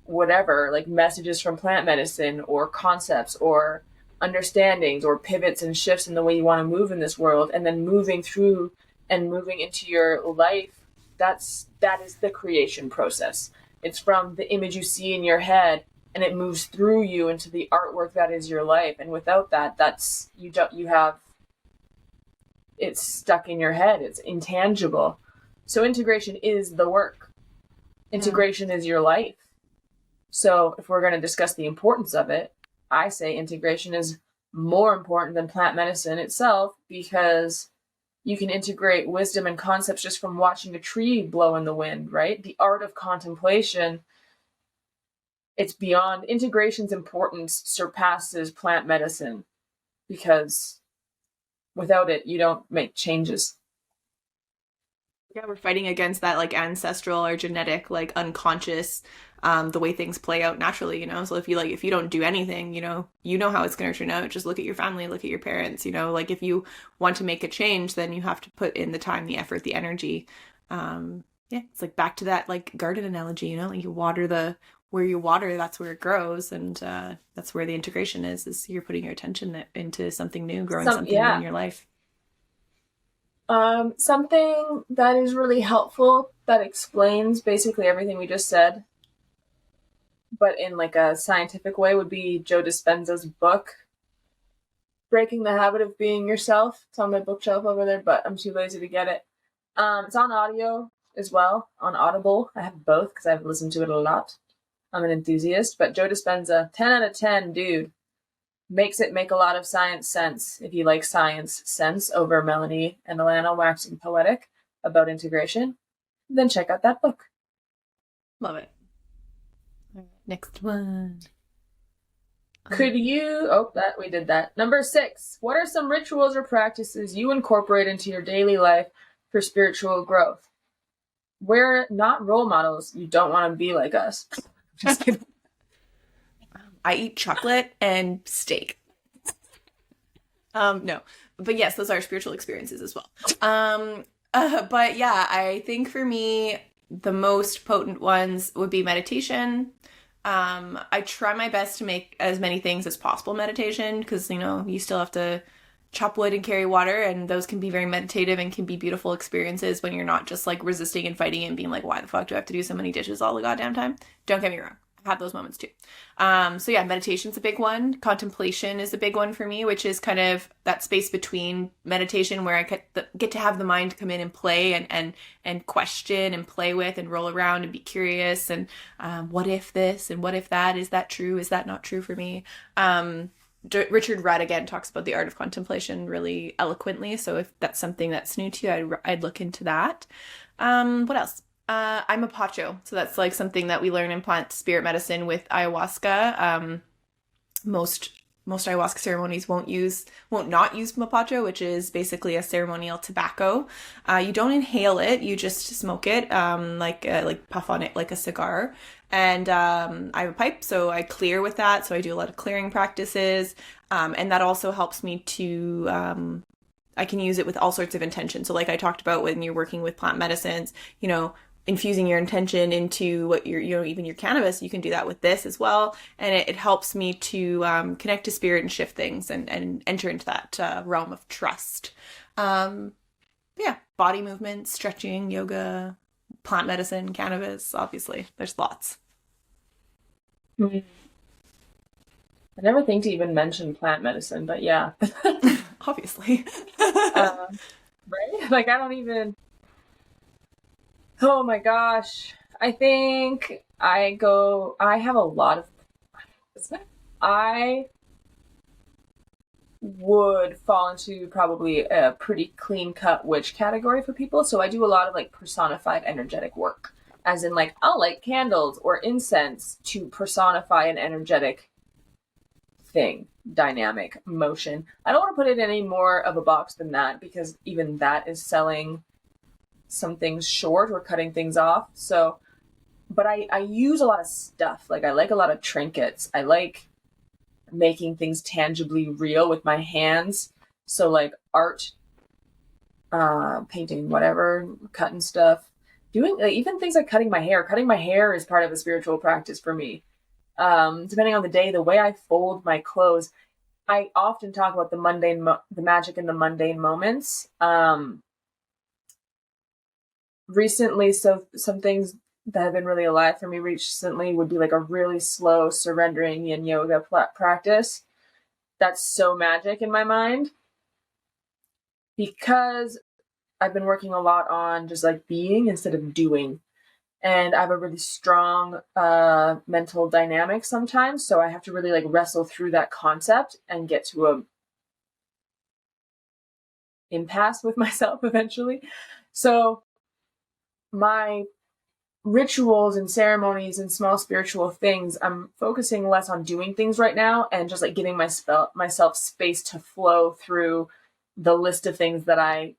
whatever, like messages from plant medicine or concepts or understandings or pivots and shifts in the way you want to move in this world, and then moving through and moving into your life, that is the creation process. It's from the image you see in your head, and it moves through you into the artwork that is your life. And without that, that's you have it's stuck in your head. It's intangible. So integration is the work. Yeah. Integration is your life. So if we're going to discuss the importance of it, I say integration is more important than plant medicine itself, because you can integrate wisdom and concepts just from watching a tree blow in the wind, right? The art of contemplation, it's beyond integration's importance surpasses plant medicine, because without it, you don't make changes. Yeah, we're fighting against that like ancestral or genetic, like unconscious, the way things play out naturally, you know? So if you don't do anything, you know how it's gonna turn out. Just look at your family, look at your parents, like if you want to make a change, then you have to put in the time, the effort, the energy. Yeah, it's like back to that like garden analogy, like you water where you water, that's where it grows, and that's where the integration is you're putting your attention into something new, growing something new in Yeah. your life. Something that is really helpful that explains basically everything we just said, but in like a scientific way, would be Joe Dispenza's book, Breaking the Habit of Being Yourself. It's on my bookshelf over there, but I'm too lazy to get it. It's on audio as well, on Audible. I have both because I've listened to it a lot. I'm an enthusiast, but Joe Dispenza, 10 out of 10, dude. Makes it make a lot of science sense. If you like science sense over Melanie and Alana waxing poetic about integration, then check out that book. Love it. All right, next one. Could you? Oh, that we did that. Number 6. What are some rituals or practices you incorporate into your daily life for spiritual growth? We're not role models. You don't want to be like us. Just kidding. I eat chocolate and steak. No, but yes, those are spiritual experiences as well. But yeah, I think for me, the most potent ones would be meditation. I try my best to make as many things as possible meditation, because you still have to chop wood and carry water, and those can be very meditative and can be beautiful experiences when you're not just like resisting and fighting and being like, why the fuck do I have to do so many dishes all the goddamn time? Don't get me wrong, I have those moments too. So yeah, meditation's a big one. Contemplation is a big one for me, which is kind of that space between meditation where I get to have the mind come in and play and question and play with and roll around and be curious and what if this and what if that, is that true, is that not true for me? Richard Rudd again talks about the art of contemplation really eloquently, so if that's something that's new to you, I'd look into that. What else? I'm a pacho, so that's like something that we learn in plant spirit medicine with ayahuasca. Most ayahuasca ceremonies won't not use mapacho, which is basically a ceremonial tobacco. You don't inhale it; you just smoke it, like puff on it like a cigar. And I have a pipe, so I clear with that. So I do a lot of clearing practices, and that also helps me to. I can use it with all sorts of intentions. So like I talked about when you're working with plant medicines, infusing your intention into what even your cannabis, you can do that with this as well. And it helps me to connect to spirit and shift things and enter into that realm of trust. Yeah, body movement, stretching, yoga, plant medicine, cannabis, obviously. There's lots. I never think to even mention plant medicine, but yeah. Obviously. Right? Like, I don't even. Oh my gosh. I think I have a lot of. I would fall into probably a pretty clean cut witch category for people. So I do a lot of like personified energetic work, as in like I'll light candles or incense to personify an energetic thing, dynamic motion. I don't want to put it in any more of a box than that, because even that is selling some things short or cutting things off. So, but I use a lot of stuff. Like I like a lot of trinkets. I like making things tangibly real with my hands. So like art, painting, whatever, cutting stuff, doing like, even things like cutting my hair. Cutting my hair is part of a spiritual practice for me. Depending on the day, the way I fold my clothes, I often talk about the mundane, the magic in the mundane moments. Recently, so some things that have been really alive for me recently would be like a really slow surrendering yin yoga practice. That's so magic in my mind, because I've been working a lot on just like being instead of doing. And I have a really strong mental dynamic sometimes, so I have to really like wrestle through that concept and get to a impasse with myself eventually. So my rituals and ceremonies and small spiritual things, I'm focusing less on doing things right now and just like giving myself space to flow through the list of things that I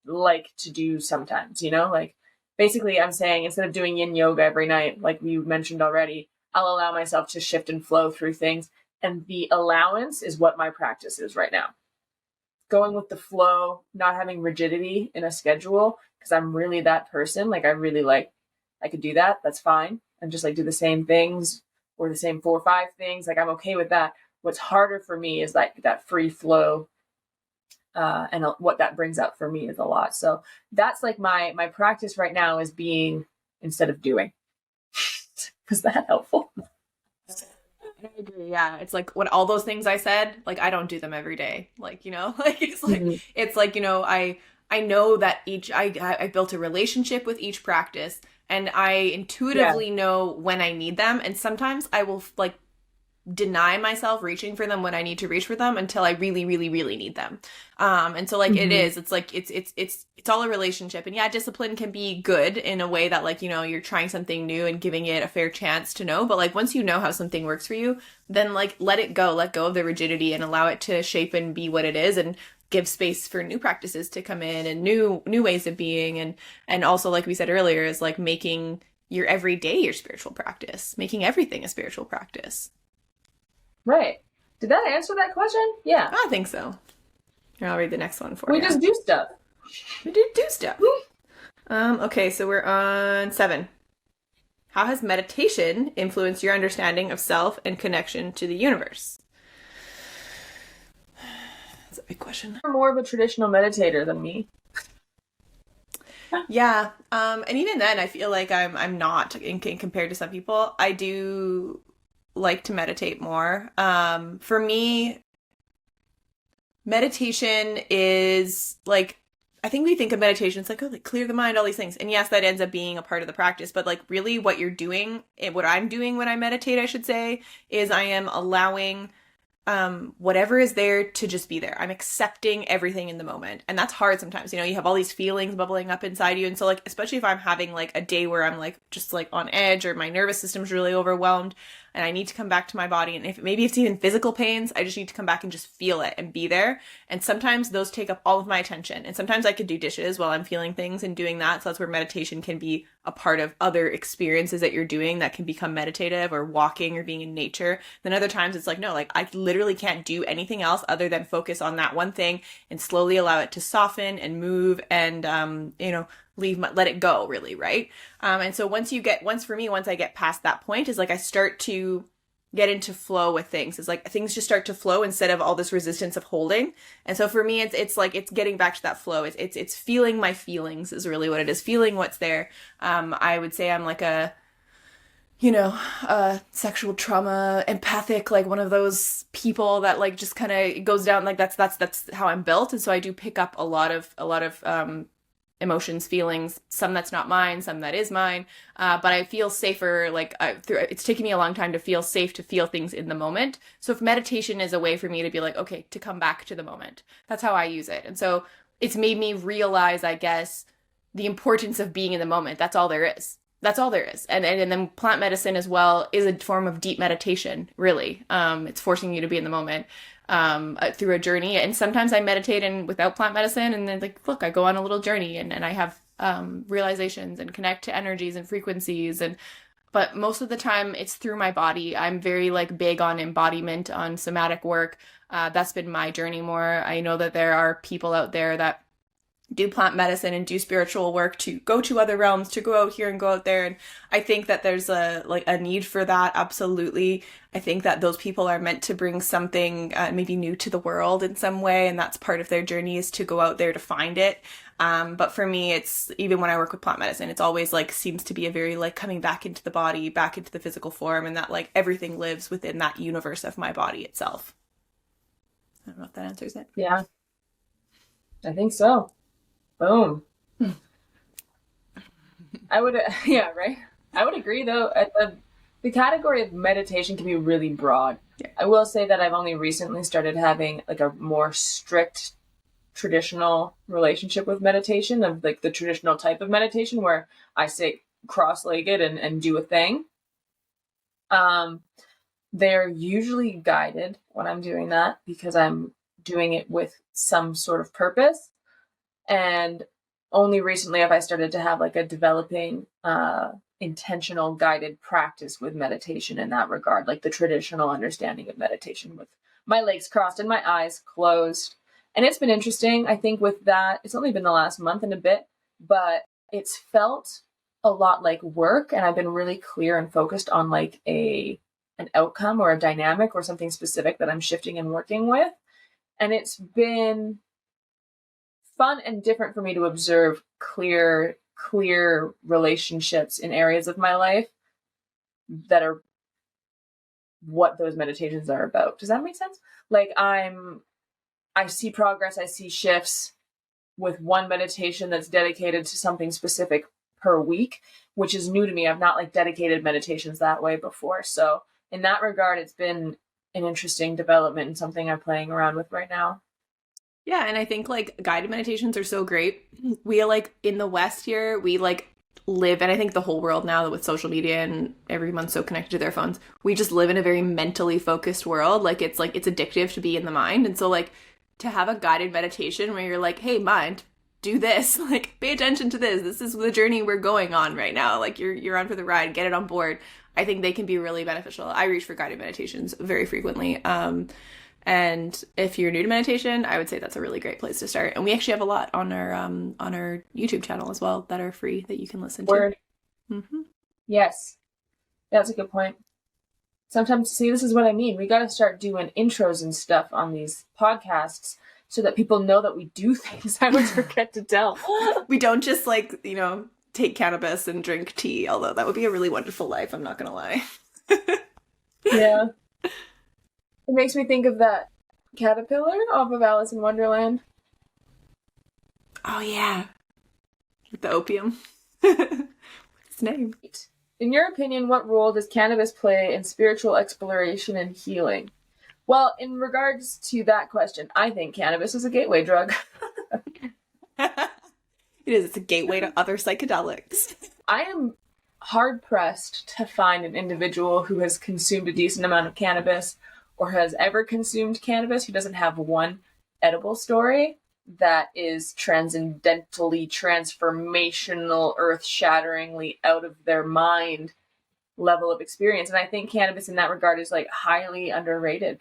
like to do sometimes, you know, like basically I'm saying instead of doing yin yoga every night, like you mentioned already, I'll allow myself to shift and flow through things. And the allowance is what my practice is right now. Going with the flow, not having rigidity in a schedule, because I'm really that person. Like I really like, I could do that. That's fine. And just like do the same things or the same 4 or 5 things. Like I'm okay with that. What's harder for me is like that free flow. And what that brings up for me is a lot. So that's like my practice right now is being instead of doing. Was that helpful? I agree. Yeah, it's like when all those things I said, like I don't do them every day. Like, you know, like it's like, you know, I know that I built a relationship with each practice, and I intuitively know when I need them, and sometimes I will like deny myself reaching for them when I need to reach for them until I really, really, really need them. And so like it's like it's all a relationship. And yeah, discipline can be good in a way that like, you know, you're trying something new and giving it a fair chance to know. But like once you know how something works for you, then like let go of the rigidity and allow it to shape and be what it is, and give space for new practices to come in and new ways of being. And also, like we said earlier, is like making your everyday your spiritual practice, making everything a spiritual practice. Right. Did that answer that question? Yeah. I think so. Here, I'll read the next one for We you. just do stuff. We do stuff. Okay, so we're on 7. How has meditation influenced your understanding of self and connection to the universe? That's a big question. You're more of a traditional meditator than me. Yeah, and even then, I feel like I'm not compared to some people. I do like to meditate more. For me, meditation is like, I think we think of meditation, it's like, oh, like clear the mind, all these things. And yes, that ends up being a part of the practice. But like really what you're doing, what I'm doing when I meditate, I should say, is I am allowing whatever is there to just be there. I'm accepting everything in the moment. And that's hard sometimes. You know, you have all these feelings bubbling up inside you. And so like, especially if I'm having like a day where I'm like just like on edge, or my nervous system's really overwhelmed and I need to come back to my body. And if maybe it's even physical pains, I just need to come back and just feel it and be there. And sometimes those take up all of my attention. And sometimes I could do dishes while I'm feeling things and doing that. So that's where meditation can be a part of other experiences that you're doing that can become meditative, or walking or being in nature. Then other times it's like, no, like I literally can't do anything else other than focus on that one thing and slowly allow it to soften and move and, you know, let it go, really, right? And so once I get past that point, is like I start to get into flow with things. It's like things just start to flow instead of all this resistance of holding. And so for me, it's like it's getting back to that flow. It's feeling my feelings is really what it is. Feeling what's there. I would say I'm like a sexual trauma empathic, like one of those people that like just kind of goes down, like that's how I'm built. And so I do pick up a lot of emotions, feelings, some that's not mine, some that is mine. But I feel safer, like it's taken me a long time to feel safe to feel things in the moment. So if meditation is a way for me to be like, okay, to come back to the moment, that's how I use it. And so it's made me realize, I guess, the importance of being in the moment. That's all there is. That's all there is. And then plant medicine as well is a form of deep meditation, really. It's forcing you to be in the moment through a journey. And sometimes I meditate and without plant medicine, and then like, look, I go on a little journey and I have realizations and connect to energies and frequencies. But most of the time it's through my body. I'm very like big on embodiment, on somatic work. That's been my journey more. I know that there are people out there that do plant medicine and do spiritual work to go to other realms, to go out here and go out there. And I think that there's a need for that. Absolutely. I think that those people are meant to bring something maybe new to the world in some way. And that's part of their journey, is to go out there to find it. But for me, it's, even when I work with plant medicine, it's always like seems to be a very like coming back into the body, back into the physical form, and that like everything lives within that universe of my body itself. I don't know if that answers it. Yeah, I think so. Boom. I would, yeah, right. I would agree though. The category of meditation can be really broad. Yeah. I will say that I've only recently started having like a more strict traditional relationship with meditation, of like the traditional type of meditation where I sit cross-legged and do a thing. They're usually guided when I'm doing that, because I'm doing it with some sort of purpose. And only recently have I started to have like a developing intentional guided practice with meditation in that regard, like the traditional understanding of meditation with my legs crossed and my eyes closed. And it's been interesting. I think with that, it's only been the last month and a bit, but it's felt a lot like work. And I've been really clear and focused on like an outcome or a dynamic or something specific that I'm shifting and working with. And it's been fun and different for me to observe clear relationships in areas of my life that are what those meditations are about. Does that make sense? Like I see progress, I see shifts with one meditation that's dedicated to something specific per week, which is new to me. I've not like dedicated meditations that way before. So in that regard, it's been an interesting development and something I'm playing around with right now. Yeah, and I think like guided meditations are so great. We like in the West here, we like live, and I think the whole world now with social media and everyone's so connected to their phones, we just live in a very mentally focused world. Like it's addictive to be in the mind. And so like to have a guided meditation where you're like, hey, mind, do this, like pay attention to this. This is the journey we're going on right now. Like you're on for the ride, get it on board. I think they can be really beneficial. I reach for guided meditations very frequently. And if you're new to meditation, I would say that's a really great place to start. And we actually have a lot on our YouTube channel as well that are free that you can listen Word. to. Mm-hmm. Yes, that's a good point. Sometimes, see, this is what I mean. We got to start doing intros and stuff on these podcasts so that people know that we do things. I would forget to tell. We don't just like, take cannabis and drink tea, although that would be a really wonderful life. I'm not going to lie. Yeah. It makes me think of that caterpillar off of Alice in Wonderland. Oh, yeah. With the opium. What's its name? In your opinion, what role does cannabis play in spiritual exploration and healing? Well, in regards to that question, I think cannabis is a gateway drug. It is. It's a gateway to other psychedelics. I am hard-pressed to find an individual who has consumed a decent amount of cannabis or has ever consumed cannabis who doesn't have one edible story that is transcendentally, transformational, earth-shatteringly out of their mind level of experience. And I think cannabis in that regard is like highly underrated.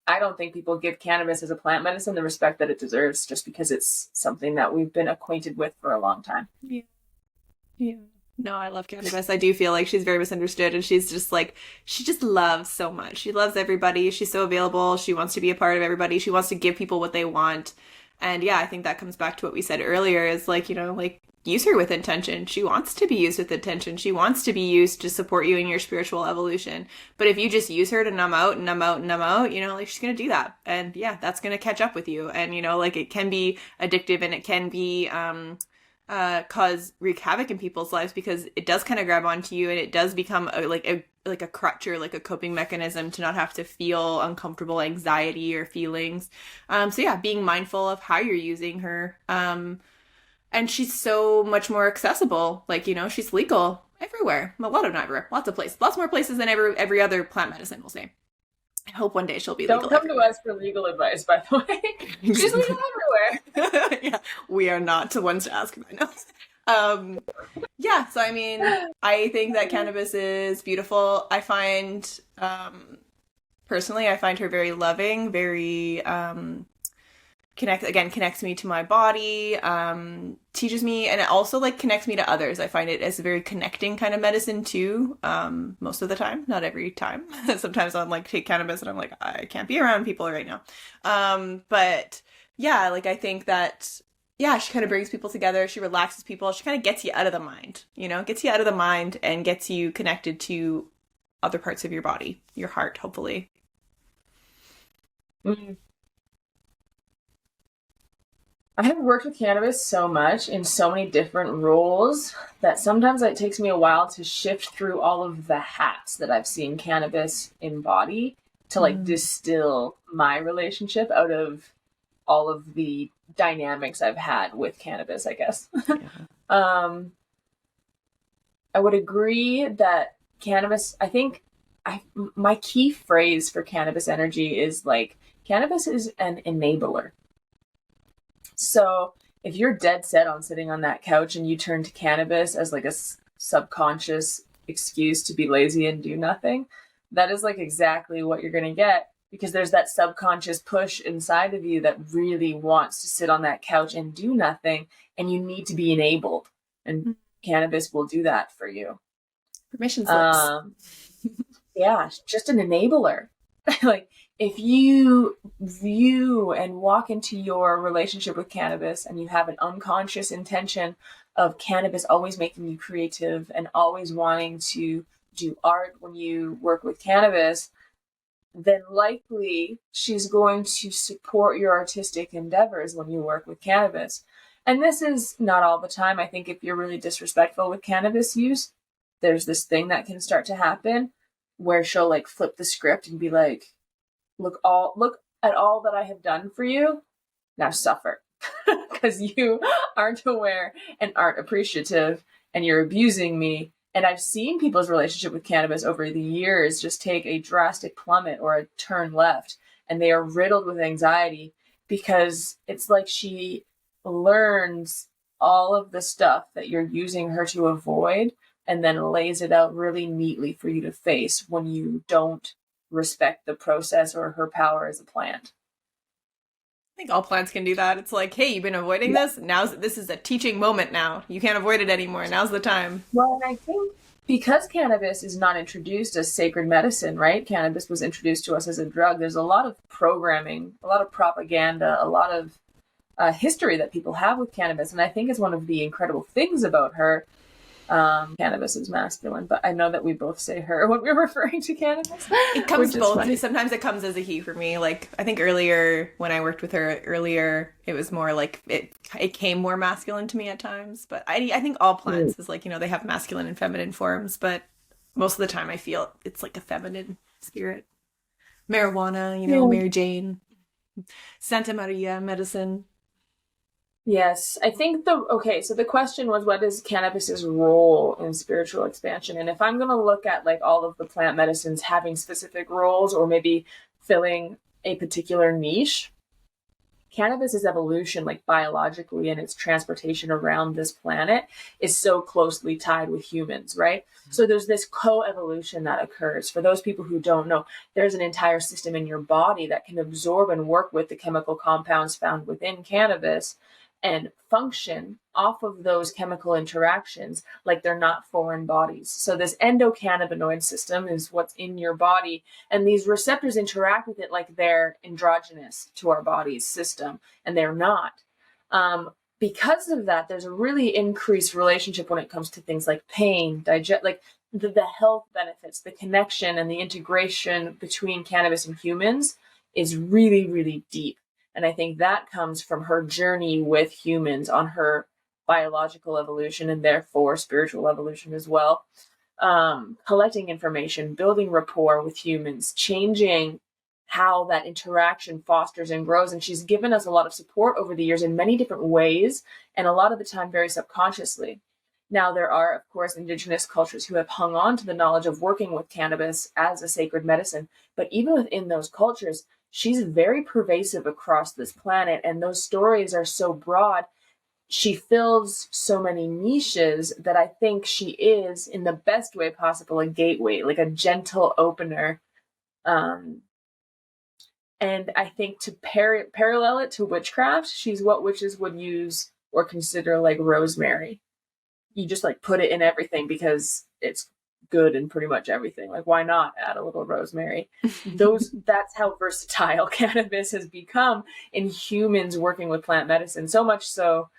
I don't think people give cannabis as a plant medicine the respect that it deserves, just because it's something that we've been acquainted with for a long time. Yeah. Yeah. No, I love cannabis. I do feel like she's very misunderstood, and she's just like, she just loves so much. She loves everybody. She's so available. She wants to be a part of everybody. She wants to give people what they want. And yeah, I think that comes back to what we said earlier is like, like use her with intention. She wants to be used with intention. She wants to be used to support you in your spiritual evolution. But if you just use her to numb out and numb out and numb out, you know, like she's going to do that. And yeah, that's going to catch up with you. And, you know, like it can be addictive and it can be, wreak havoc in people's lives because it does kind of grab onto you and it does become like a crutch or like a coping mechanism to not have to feel uncomfortable anxiety or feelings. So yeah, being mindful of how you're using her. And she's so much more accessible. Like, you know, she's legal everywhere. A lot of not everywhere. Lots of places. Lots more places than every other plant medicine, we'll say. I hope one day she'll be legal. Don't come everywhere. To us for legal advice, by the way. She's legal everywhere. Yeah, we are not the ones to ask about no. Yeah, so I mean, I think that cannabis is beautiful. I find, personally, I find her very loving, very connects me to my body, teaches me, and it also like connects me to others. I find it as a very connecting kind of medicine too, most of the time, not every time. Sometimes I'll like take cannabis and I'm like, I can't be around people right now. But yeah, like I think that, yeah, she kind of brings people together. She relaxes people. She kind of gets you out of the mind, you know, gets you out of the mind and gets you connected to other parts of your body, your heart, hopefully. Mm-hmm. I have worked with cannabis so much in so many different roles that sometimes it takes me a while to shift through all of the hats that I've seen cannabis embody to like distill my relationship out of all of the dynamics I've had with cannabis, I guess. Yeah. I would agree that cannabis, I think my key phrase for cannabis energy is like, cannabis is an enabler. So if you're dead set on sitting on that couch and you turn to cannabis as like a subconscious excuse to be lazy and do nothing, that is like exactly what you're going to get, because there's that subconscious push inside of you that really wants to sit on that couch and do nothing, and you need to be enabled. And cannabis will do that for you. Permission slips. Yeah, just an enabler. Like, if you view and walk into your relationship with cannabis and you have an unconscious intention of cannabis always making you creative and always wanting to do art when you work with cannabis, then likely she's going to support your artistic endeavors when you work with cannabis. And this is not all the time. I think if you're really disrespectful with cannabis use, there's this thing that can start to happen where she'll like flip the script and be like, look at all that I have done for you. Now suffer, because you aren't aware and aren't appreciative and you're abusing me. And I've seen people's relationship with cannabis over the years just take a drastic plummet or a turn left, and they are riddled with anxiety because it's like she learns all of the stuff that you're using her to avoid and then lays it out really neatly for you to face when you don't respect the process or her power as a plant. I think all plants can do that. It's like, hey, you've been avoiding this. This is a teaching moment now. You can't avoid it anymore. Now's the time. Well, and I think because cannabis is not introduced as sacred medicine, right? Cannabis was introduced to us as a drug. There's a lot of programming, a lot of propaganda, a lot of history that people have with cannabis. And I think it's one of the incredible things about her. Cannabis is masculine, but I know that we both say her when we're referring to cannabis. It comes both. Sometimes it comes as a he for me. Like, I think earlier when I worked with her it was more like it came more masculine to me at times. But I think all plants is like, you know, they have masculine and feminine forms, but most of the time I feel it's like a feminine spirit. Marijuana, you know, Mary Jane, Santa Maria medicine. Yes, I think so the question was, what is cannabis's role in spiritual expansion? And if I'm going to look at like all of the plant medicines having specific roles or maybe filling a particular niche, cannabis's evolution, like biologically and its transportation around this planet, is so closely tied with humans, right? Mm-hmm. So there's this co-evolution that occurs. For those people who don't know, there's an entire system in your body that can absorb and work with the chemical compounds found within cannabis and function off of those chemical interactions like they're not foreign bodies. So this endocannabinoid system is what's in your body, and these receptors interact with it like they're endogenous to our body's system, and they're not. because of that, there's a really increased relationship when it comes to things like pain, like the health benefits, the connection and the integration between cannabis and humans is really, really deep. And I think that comes from her journey with humans on her biological evolution and therefore spiritual evolution as well. Collecting information, building rapport with humans, changing how that interaction fosters and grows. And she's given us a lot of support over the years in many different ways, and a lot of the time very subconsciously. Now, there are, of course, indigenous cultures who have hung on to the knowledge of working with cannabis as a sacred medicine. But even within those cultures, she's very pervasive across this planet, and those stories are so broad. She fills so many niches that I think she is, in the best way possible, a gateway, like a gentle opener. And I think to parallel it to witchcraft, she's what witches would use or consider like rosemary. You just like put it in everything because it's good in pretty much everything. Like, why not add a little rosemary? That's how versatile cannabis has become in humans working with plant medicine. So much so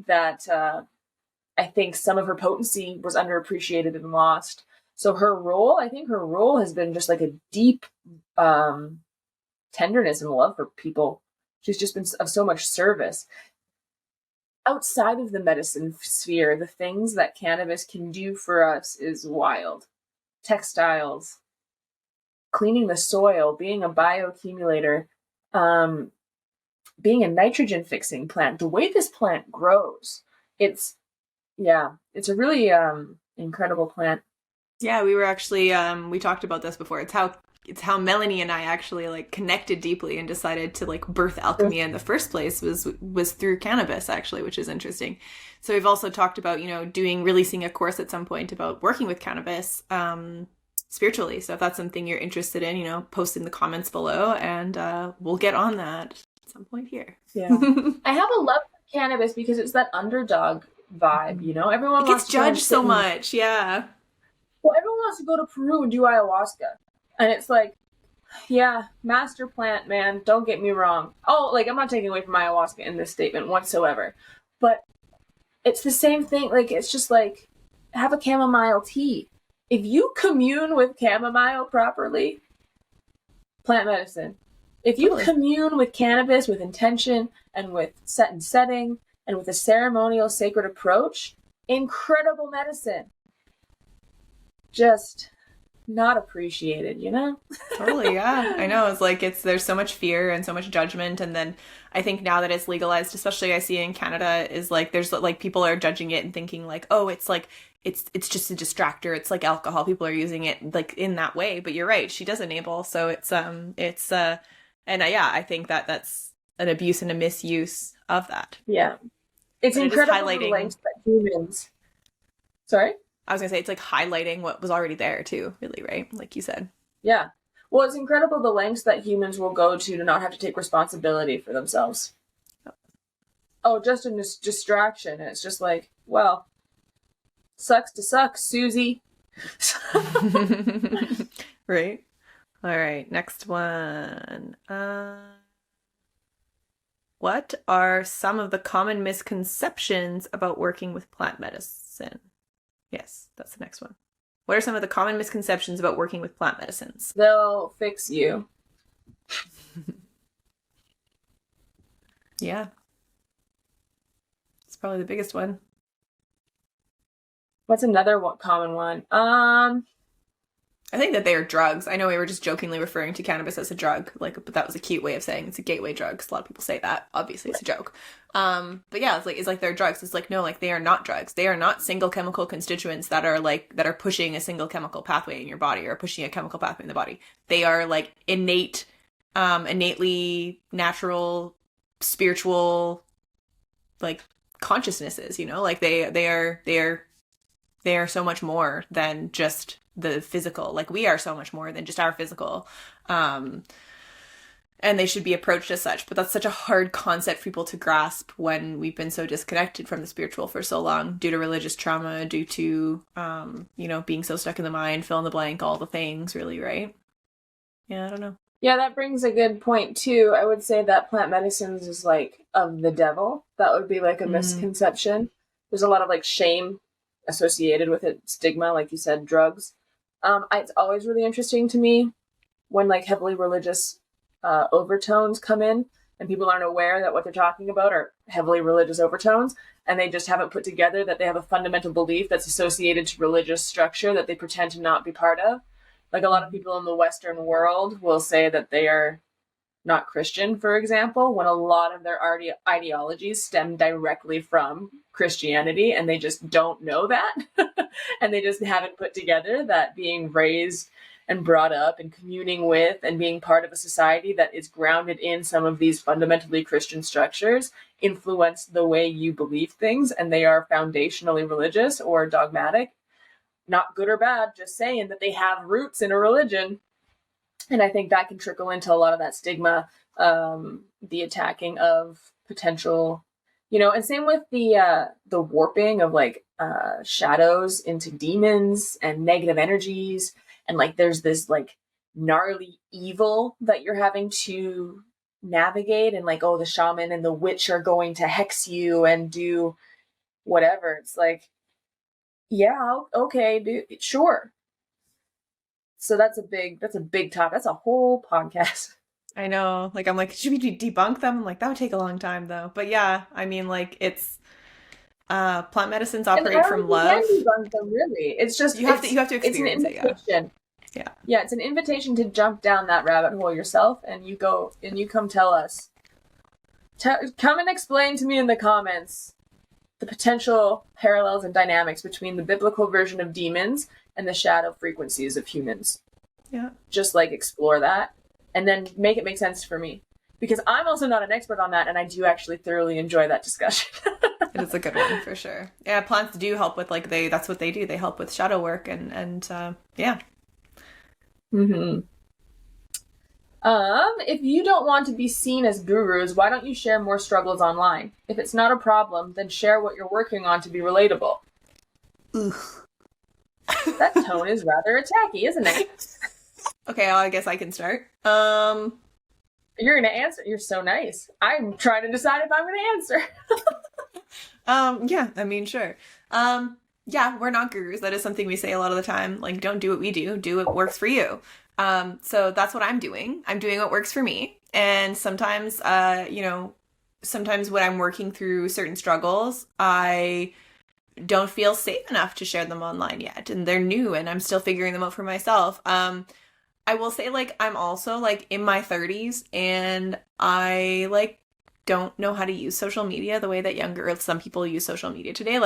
that I think some of her potency was underappreciated and lost. So I think her role has been just like a deep tenderness and love for people. She's just been of so much service. Outside of the medicine sphere, the things that cannabis can do for us is wild. Textiles, cleaning the soil, being a bioaccumulator, being a nitrogen fixing plant. The way this plant grows, it's a really incredible plant. Yeah, we were actually we talked about this before. It's how Melanie and I actually like connected deeply and decided to like birth alchemy in the first place was through cannabis, actually, which is interesting. So we've also talked about, releasing a course at some point about working with cannabis spiritually. So if that's something you're interested in, post in the comments below, and we'll get on that at some point here. Yeah. I have a love for cannabis because it's that underdog vibe, everyone it gets judged so much. Yeah. Well, everyone wants to go to Peru and do ayahuasca. And it's like, yeah, master plant, man, don't get me wrong. Oh, like, I'm not taking away from ayahuasca in this statement whatsoever. But it's the same thing. Like, it's just like, have a chamomile tea. If you commune with chamomile properly, plant medicine. If you commune with cannabis with intention and with setting and with a ceremonial sacred approach, incredible medicine. Just not appreciated, Totally, yeah. I know. It's like there's so much fear and so much judgment, and then I think now that it's legalized, especially I see in Canada, is like there's like people are judging it and thinking like, oh, it's like it's just a distractor. It's like alcohol. People are using it like in that way. But you're right, she does enable. So I think that's an abuse and a misuse of that. Yeah, it's incredible the lengths that humans. Sorry. I was going to say, it's like highlighting what was already there too, really, right? Like you said. Yeah. Well, it's incredible the lengths that humans will go to not have to take responsibility for themselves. Oh, just a distraction. And it's just like, well, sucks to suck, Susie. Right. All right. Next one. What are some of the common misconceptions about working with plant medicine? Yes, that's the next one. What are some of the common misconceptions about working with plant medicines? They'll fix you. Yeah. It's probably the biggest one. What's another common one? I think that they are drugs. I know we were just jokingly referring to cannabis as a drug, but that was a cute way of saying it's a gateway drug, because a lot of people say that. Obviously, it's a joke. But yeah, it's like they're drugs. It's like, no, like they are not drugs. They are not single chemical constituents that are pushing a single chemical pathway in your body or pushing a chemical pathway in the body. They are like innately natural, spiritual, like consciousnesses. Like they are so much more than just the physical. Like we are so much more than just our physical, and they should be approached as such. But that's such a hard concept for people to grasp when we've been so disconnected from the spiritual for so long due to religious trauma, due to being so stuck in the mind, fill in the blank, all the things, really, right? Yeah, I don't know. Yeah, that brings a good point too. I would say that plant medicines is like of the devil. That would be like a misconception. There's a lot of like shame associated with it, stigma, like you said, drugs. It's always really interesting to me when like heavily religious overtones come in and people aren't aware that what they're talking about are heavily religious overtones, and they just haven't put together that they have a fundamental belief that's associated to religious structure that they pretend to not be part of. Like a lot of people in the Western world will say that they are not Christian, for example, when a lot of their ideologies stem directly from Christianity, and they just don't know that. And they just haven't put together that being raised and brought up and communing with and being part of a society that is grounded in some of these fundamentally Christian structures influence the way you believe things, and they are foundationally religious or dogmatic. Not good or bad, just saying that they have roots in a religion. And I think that can trickle into a lot of that stigma, the attacking of potential, and same with the warping of like shadows into demons and negative energies, and like there's this like gnarly evil that you're having to navigate, and like, oh, the shaman and the witch are going to hex you and do whatever. It's like, yeah, okay, dude, sure. So that's a big topic. That's a whole podcast. I know. Like, I'm like, should we debunk them? I'm like, that would take a long time though. But yeah, I mean, like, it's plant medicines And operate from love. can debunk them, really. It's just You have to it's an experience it, yeah. invitation. Yeah. Yeah, it's an invitation to jump down that rabbit hole yourself, and you come tell us. Come and explain to me in the comments the potential parallels and dynamics between the biblical version of demons and the shadow frequencies of humans. Yeah. Just like explore that and then make it make sense for me. Because I'm also not an expert on that, and I do actually thoroughly enjoy that discussion. It is a good one for sure. Yeah, plants do help with like that's what they do. They help with shadow work and yeah. Mm-hmm. If you don't want to be seen as gurus, why don't you share more struggles online? If it's not a problem, then share what you're working on to be relatable. Ugh. That tone is rather attacky, isn't it? Okay, well, I guess I can start. You're gonna answer. You're so nice. I'm trying to decide if I'm gonna answer. Yeah, I mean, sure. Yeah, we're not gurus. That is something we say a lot of the time. Like, don't do what we do. Do what works for you. So that's what I'm doing. I'm doing what works for me. And sometimes, sometimes when I'm working through certain struggles, I don't feel safe enough to share them online yet. And they're new and I'm still figuring them out for myself. I will say, like, I'm also, like, in my 30s and I, like, don't know how to use social media the way that some people use social media today.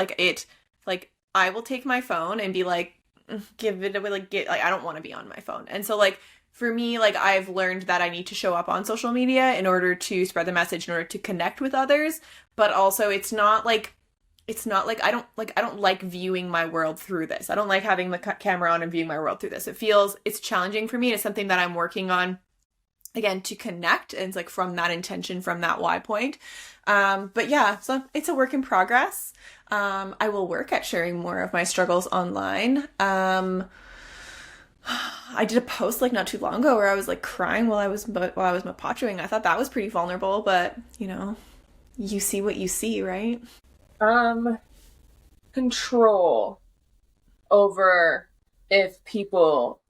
I will take my phone and be like, give it away, I don't want to be on my phone. And so, like, for me, like, I've learned that I need to show up on social media in order to spread the message, in order to connect with others. But also it's not like I don't like viewing my world through this. I don't like having the camera on and viewing my world through this. It's challenging for me. It's something that I'm working on, again, to connect. And it's like from that intention, from that why point. But yeah, so it's a work in progress. I will work at sharing more of my struggles online. I did a post like not too long ago where I was like crying while I was mapachoing. I thought that was pretty vulnerable, but you see what you see, right? Control over if people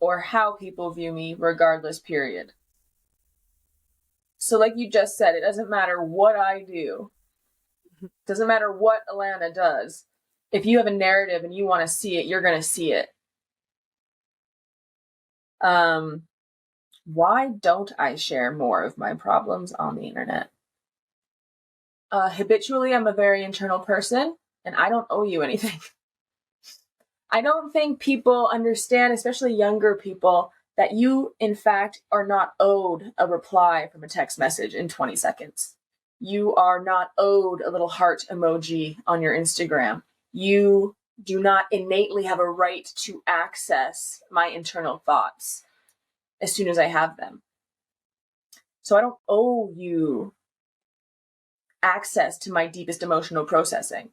or how people view me, regardless, period. So like you just said, it doesn't matter what I do. Doesn't matter what Alana does. If you have a narrative and you want to see it, you're going to see it. Why don't I share more of my problems on the internet? Habitually, I'm a very internal person, and I don't owe you anything. I don't think people understand, especially younger people, that you, in fact, are not owed a reply from a text message in 20 seconds. You are not owed a little heart emoji on your Instagram. You do not innately have a right to access my internal thoughts as soon as I have them. So I don't owe you access to my deepest emotional processing.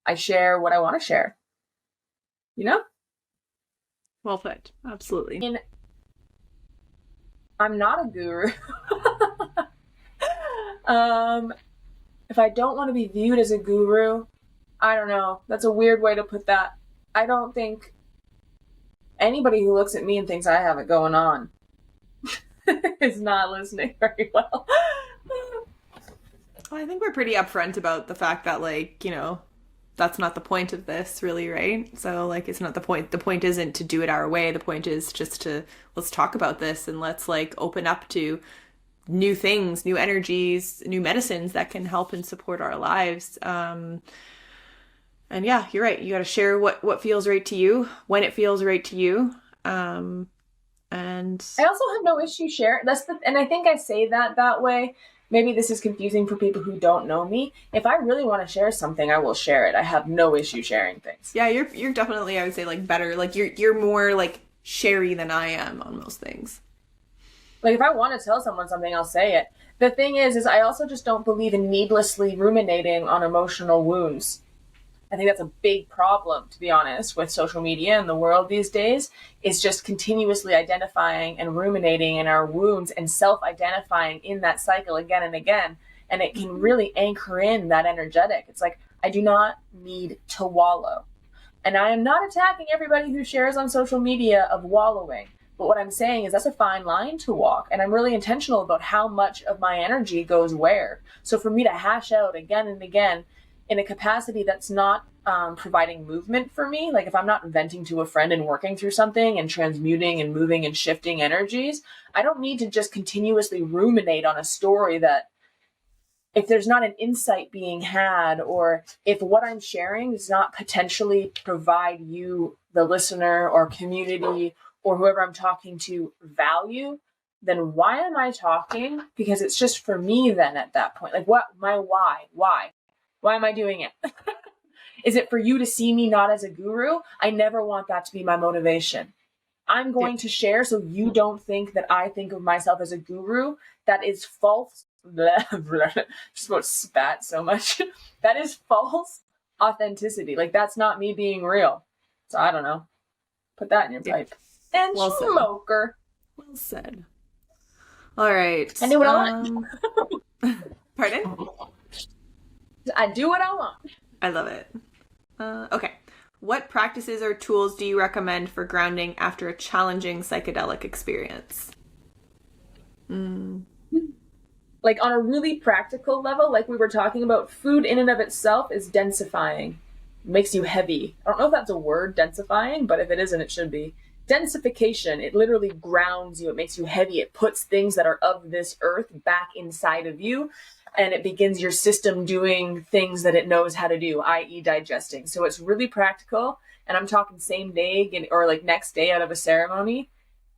I share what I want to share. Well put. Absolutely. I'm not a guru. If I don't want to be viewed as a guru, I don't know. That's a weird way to put that. I don't think anybody who looks at me and thinks I have it going on is not listening very well. Well, I think we're pretty upfront about the fact that, like, that's not the point of this, really, right? So, like, it's not the point. The point isn't to do it our way. The point is just to, let's talk about this and let's, like, open up to new things, new energies, new medicines that can help and support our lives. And yeah, you're right. You got to share what feels right to you, when it feels right to you. And I also have no issue sharing. And I think I say that way. Maybe this is confusing for people who don't know me. If I really want to share something, I will share it. I have no issue sharing things. Yeah, you're definitely, I would say, like, better. Like, you're more like sherry than I am on most things. Like, if I want to tell someone something, I'll say it. The thing is I also just don't believe in needlessly ruminating on emotional wounds. I think that's a big problem, to be honest, with social media and the world these days, is just continuously identifying and ruminating in our wounds and self-identifying in that cycle again and again. And it can really anchor in that energetic. It's like, I do not need to wallow. And I am not attacking everybody who shares on social media of wallowing. But what I'm saying is that's a fine line to walk. And I'm really intentional about how much of my energy goes where. So for me to hash out again and again in a capacity that's not providing movement for me, like if I'm not venting to a friend and working through something and transmuting and moving and shifting energies, I don't need to just continuously ruminate on a story that if there's not an insight being had, or if what I'm sharing does not potentially provide you, the listener or community or whoever I'm talking to, value, then why am I talking? Because it's just for me then at that point. Like, what, my why? Why am I doing it? Is it for you to see me not as a guru? I never want that to be my motivation. I'm going to share so you don't think that I think of myself as a guru. That is false. Blah, blah, just about spat so much. That is false authenticity. Like, that's not me being real. So I don't know. Put that in your pipe. And well smoker. Said. Well said. All right. I do what I want. Pardon? I do what I want. I love it. Okay. What practices or tools do you recommend for grounding after a challenging psychedelic experience? Like, on a really practical level, like we were talking about, food in and of itself is densifying. It makes you heavy. I don't know if that's a word, densifying, but if it isn't, it should be. Densification, it literally grounds you. It makes you heavy. It puts things that are of this earth back inside of you. And it begins your system doing things that it knows how to do, i.e. digesting. So it's really practical. And I'm talking same day or like next day out of a ceremony,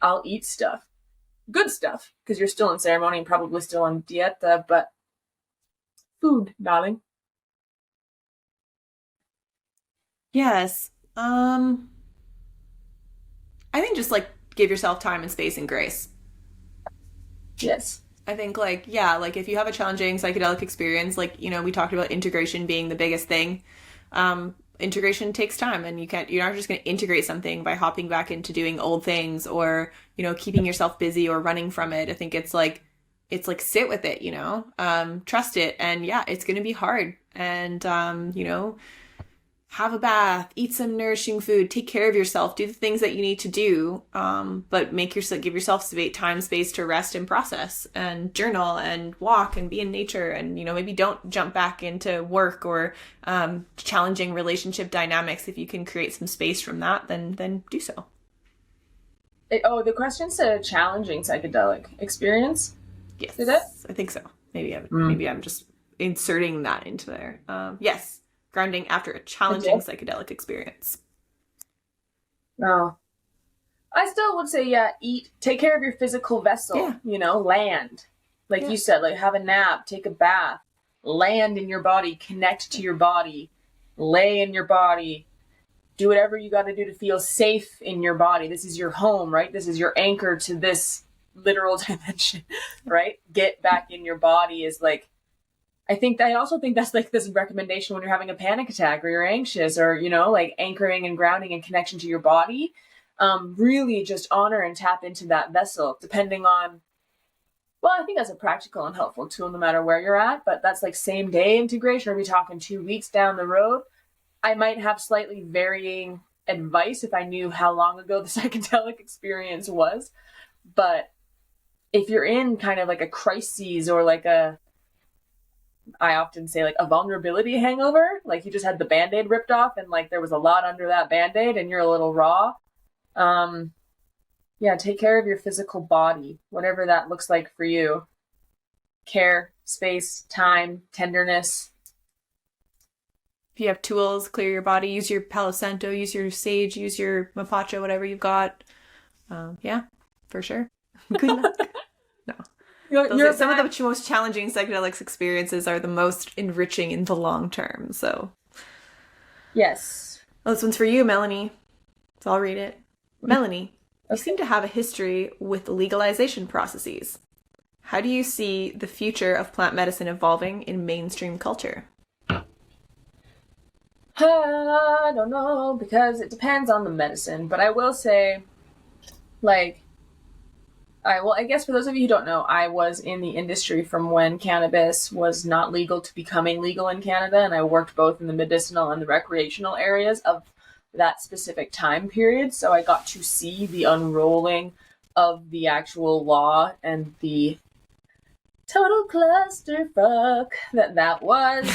I'll eat stuff. Good stuff, because you're still in ceremony and probably still on dieta, but food, darling. Yes. I think just like give yourself time and space and grace. Yes. I think like, yeah, like if you have a challenging psychedelic experience, like, we talked about integration being the biggest thing. Integration takes time, and you're not just going to integrate something by hopping back into doing old things or, keeping yourself busy or running from it. I think it's like sit with it, trust it. And yeah, it's going to be hard. And, have a bath, eat some nourishing food, take care of yourself, do the things that you need to do. But give yourself time, space to rest and process and journal and walk and be in nature. And, maybe don't jump back into work or challenging relationship dynamics. If you can create some space from that, then do so. The question said a challenging psychedelic experience. Yes. Did it? I think so. Maybe I'm just inserting that into there. Yes. Grounding after a challenging psychedelic experience. No. I still would say, eat, take care of your physical vessel, land. Like you said, like have a nap, take a bath, land in your body, connect to your body, lay in your body, do whatever you got to do to feel safe in your body. This is your home, right? This is your anchor to this literal dimension, right? Get back in your body is like, I also think that's like this recommendation when you're having a panic attack or you're anxious or, like anchoring and grounding and connection to your body. Really just honor and tap into that vessel, depending on Well, I think that's a practical and helpful tool no matter where you're at, but that's like same day integration. Are we talking 2 weeks down the road? I might have slightly varying advice if I knew how long ago the psychedelic experience was. But if you're in kind of like a crisis or like I often say like a vulnerability hangover, like you just had the band-aid ripped off and like there was a lot under that band-aid and you're a little raw. Um, yeah, take care of your physical body, whatever that looks like for you. Care, space, time, tenderness. If you have tools, clear your body, use your Palo Santo, use your sage, use your mapacha, whatever you've got. Yeah, for sure. Good luck. No. Some of the most challenging psychedelics experiences are the most enriching in the long term. So, yes. Well, this one's for you, Melanie. So I'll read it. Melanie, you seem to have a history with legalization processes. How do you see the future of plant medicine evolving in mainstream culture? I don't know, because it depends on the medicine. But I will say, like, I guess for those of you who don't know, I was in the industry from when cannabis was not legal to becoming legal in Canada, and I worked both in the medicinal and the recreational areas of that specific time period. So I got to see the unrolling of the actual law and the total clusterfuck that was.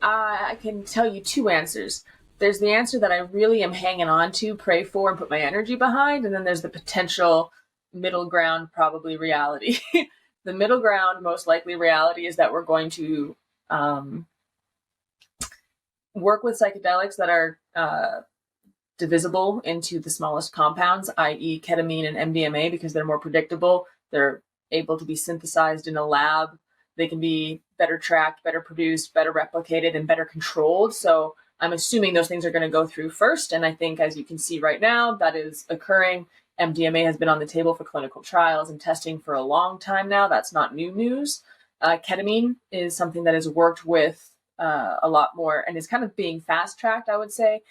I can tell you two answers. There's the answer that I really am hanging on to, pray for, and put my energy behind, and then there's the potential middle ground, probably reality. The middle ground, most likely reality, is that we're going to work with psychedelics that are divisible into the smallest compounds, i.e. ketamine and MDMA, because they're more predictable. They're able to be synthesized in a lab. They can be better tracked, better produced, better replicated, and better controlled. So I'm assuming those things are going to go through first. And I think, as you can see right now, that is occurring. MDMA has been on the table for clinical trials and testing for a long time now. That's not new news. Ketamine is something that is worked with a lot more and is kind of being fast-tracked, I would say,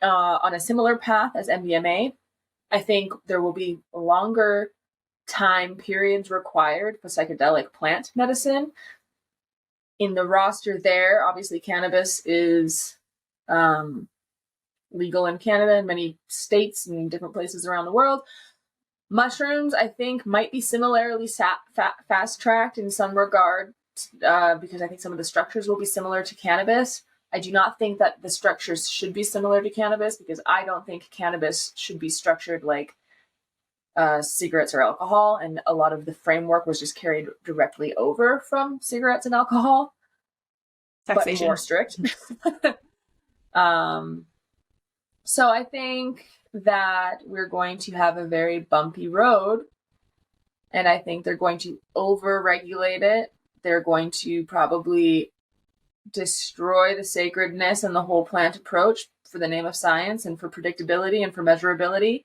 on a similar path as MDMA. I think there will be longer time periods required for psychedelic plant medicine. In the roster there, obviously cannabis is legal in Canada and many states and different places around the world. Mushrooms, I think, might be similarly fast-tracked in some regard because I think some of the structures will be similar to cannabis. I do not think that the structures should be similar to cannabis because I don't think cannabis should be structured like cigarettes or alcohol, and a lot of the framework was just carried directly over from cigarettes and alcohol, Taxation. But more strict. So I think that we're going to have a very bumpy road, and I think they're going to over-regulate it. They're going to probably destroy the sacredness and the whole plant approach for the name of science and for predictability and for measurability.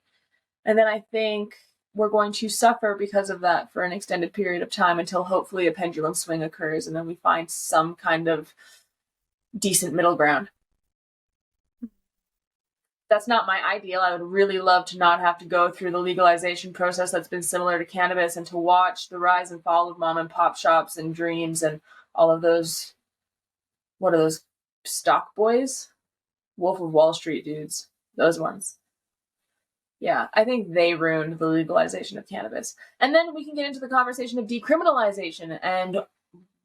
And then I think we're going to suffer because of that for an extended period of time until hopefully a pendulum swing occurs and then we find some kind of decent middle ground. That's not my ideal. I would really love to not have to go through the legalization process that's been similar to cannabis and to watch the rise and fall of mom and pop shops and dreams and all of those, what are those, stock boys? Wolf of Wall Street dudes. Those ones. Yeah, I think they ruined the legalization of cannabis. And then we can get into the conversation of decriminalization and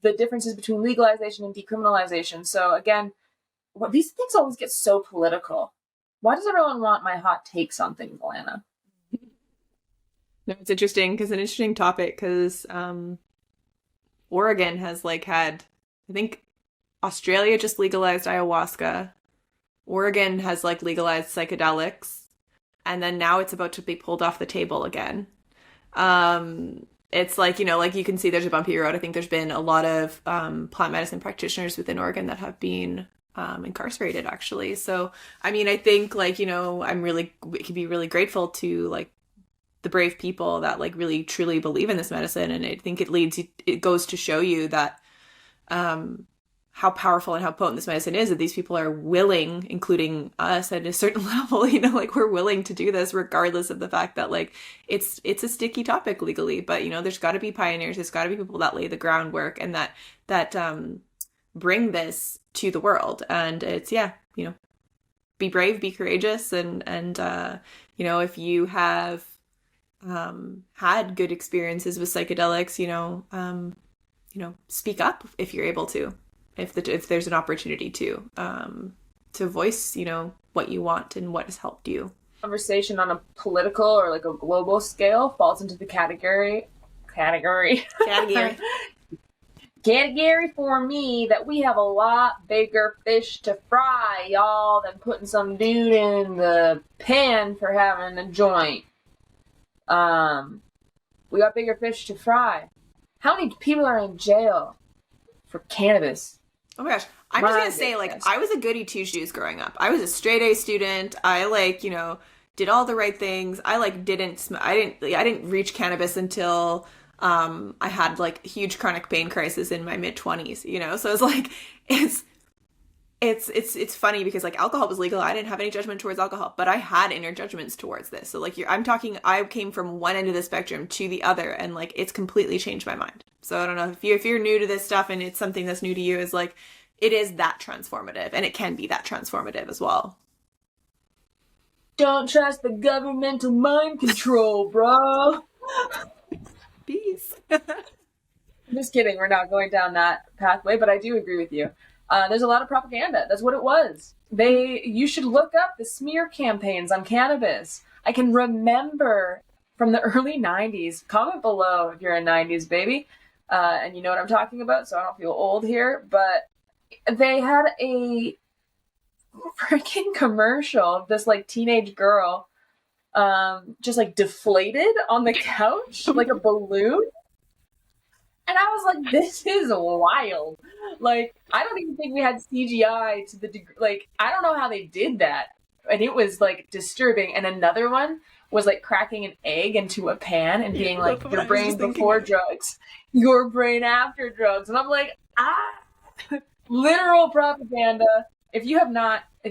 the differences between legalization and decriminalization. So again, these things always get so political. Why does everyone want my hot takes on things, Alana? No, it's interesting because an interesting topic because Oregon has had, I think Australia just legalized ayahuasca. Oregon has legalized psychedelics. And then now it's about to be pulled off the table again. It's you can see there's a bumpy road. I think there's been a lot of plant medicine practitioners within Oregon that have been incarcerated, actually. So, I mean, I think, we can be really grateful to, the brave people that, really truly believe in this medicine. And I think it goes to show you that how how powerful and how potent this medicine is, that these people are willing, including us at a certain level, you know, like we're willing to do this regardless of the fact that like it's a sticky topic legally, but you know, there's got to be pioneers, there's got to be people that lay the groundwork and that bring this to the world. And it's, yeah, you know, be brave, be courageous, and you know, if you have had good experiences with psychedelics, you know, speak up if you're able to, if there's an opportunity to voice, you know, what you want and what has helped you. Conversation on a political or like a global scale falls into the category for me that we have a lot bigger fish to fry, y'all, than putting some dude in the pen for having a joint. We got bigger fish to fry. How many people are in jail for cannabis? Oh my gosh. I'm just going to say, like, I was a goody two-shoes growing up. I was a straight A student. I, like, you know, did all the right things. I, like, I didn't reach cannabis until I had, like, huge chronic pain crisis in my mid-20s, you know? So it's, like, it's funny because, like, alcohol was legal. I didn't have any judgment towards alcohol, but I had inner judgments towards this. So, like, I came from one end of the spectrum to the other, and, like, it's completely changed my mind. So I don't know if you're new to this stuff and it's something that's new to you, is like, it is that transformative, and it can be that transformative as well. Don't trust the governmental mind control, bro. Peace. Just kidding. We're not going down that pathway, but I do agree with you. There's a lot of propaganda. That's what it was. You should look up the smear campaigns on cannabis. I can remember from the early 90s. Comment below if you're a 90s baby. And you know what I'm talking about, so I don't feel old here. But they had a freaking commercial of this like teenage girl just like deflated on the couch like a balloon. And I was like, this is wild. Like, I don't even think we had CGI to the degree, like, I don't know how they did that. And it was like disturbing. And another one was like cracking an egg into a pan and being like, your brain before drugs, your brain after drugs. And I'm like, literal propaganda. If you've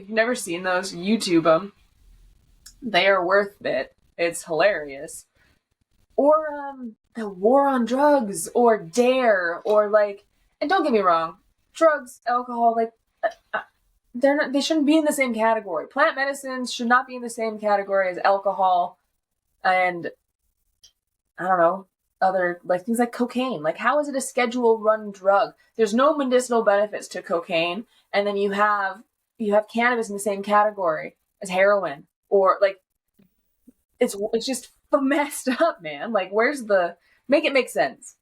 never seen those, YouTube them. They are worth it. It's hilarious. Or the war on drugs, or DARE, or like, and don't get me wrong, drugs, alcohol, like, they shouldn't be in the same category. Plant medicines should not be in the same category as alcohol and, I don't know, other, like, things like cocaine. Like, how is it a Schedule 1 drug? There's no medicinal benefits to cocaine, and then you have cannabis in the same category as heroin, or, like, it's just messed up, man. Like, make it make sense.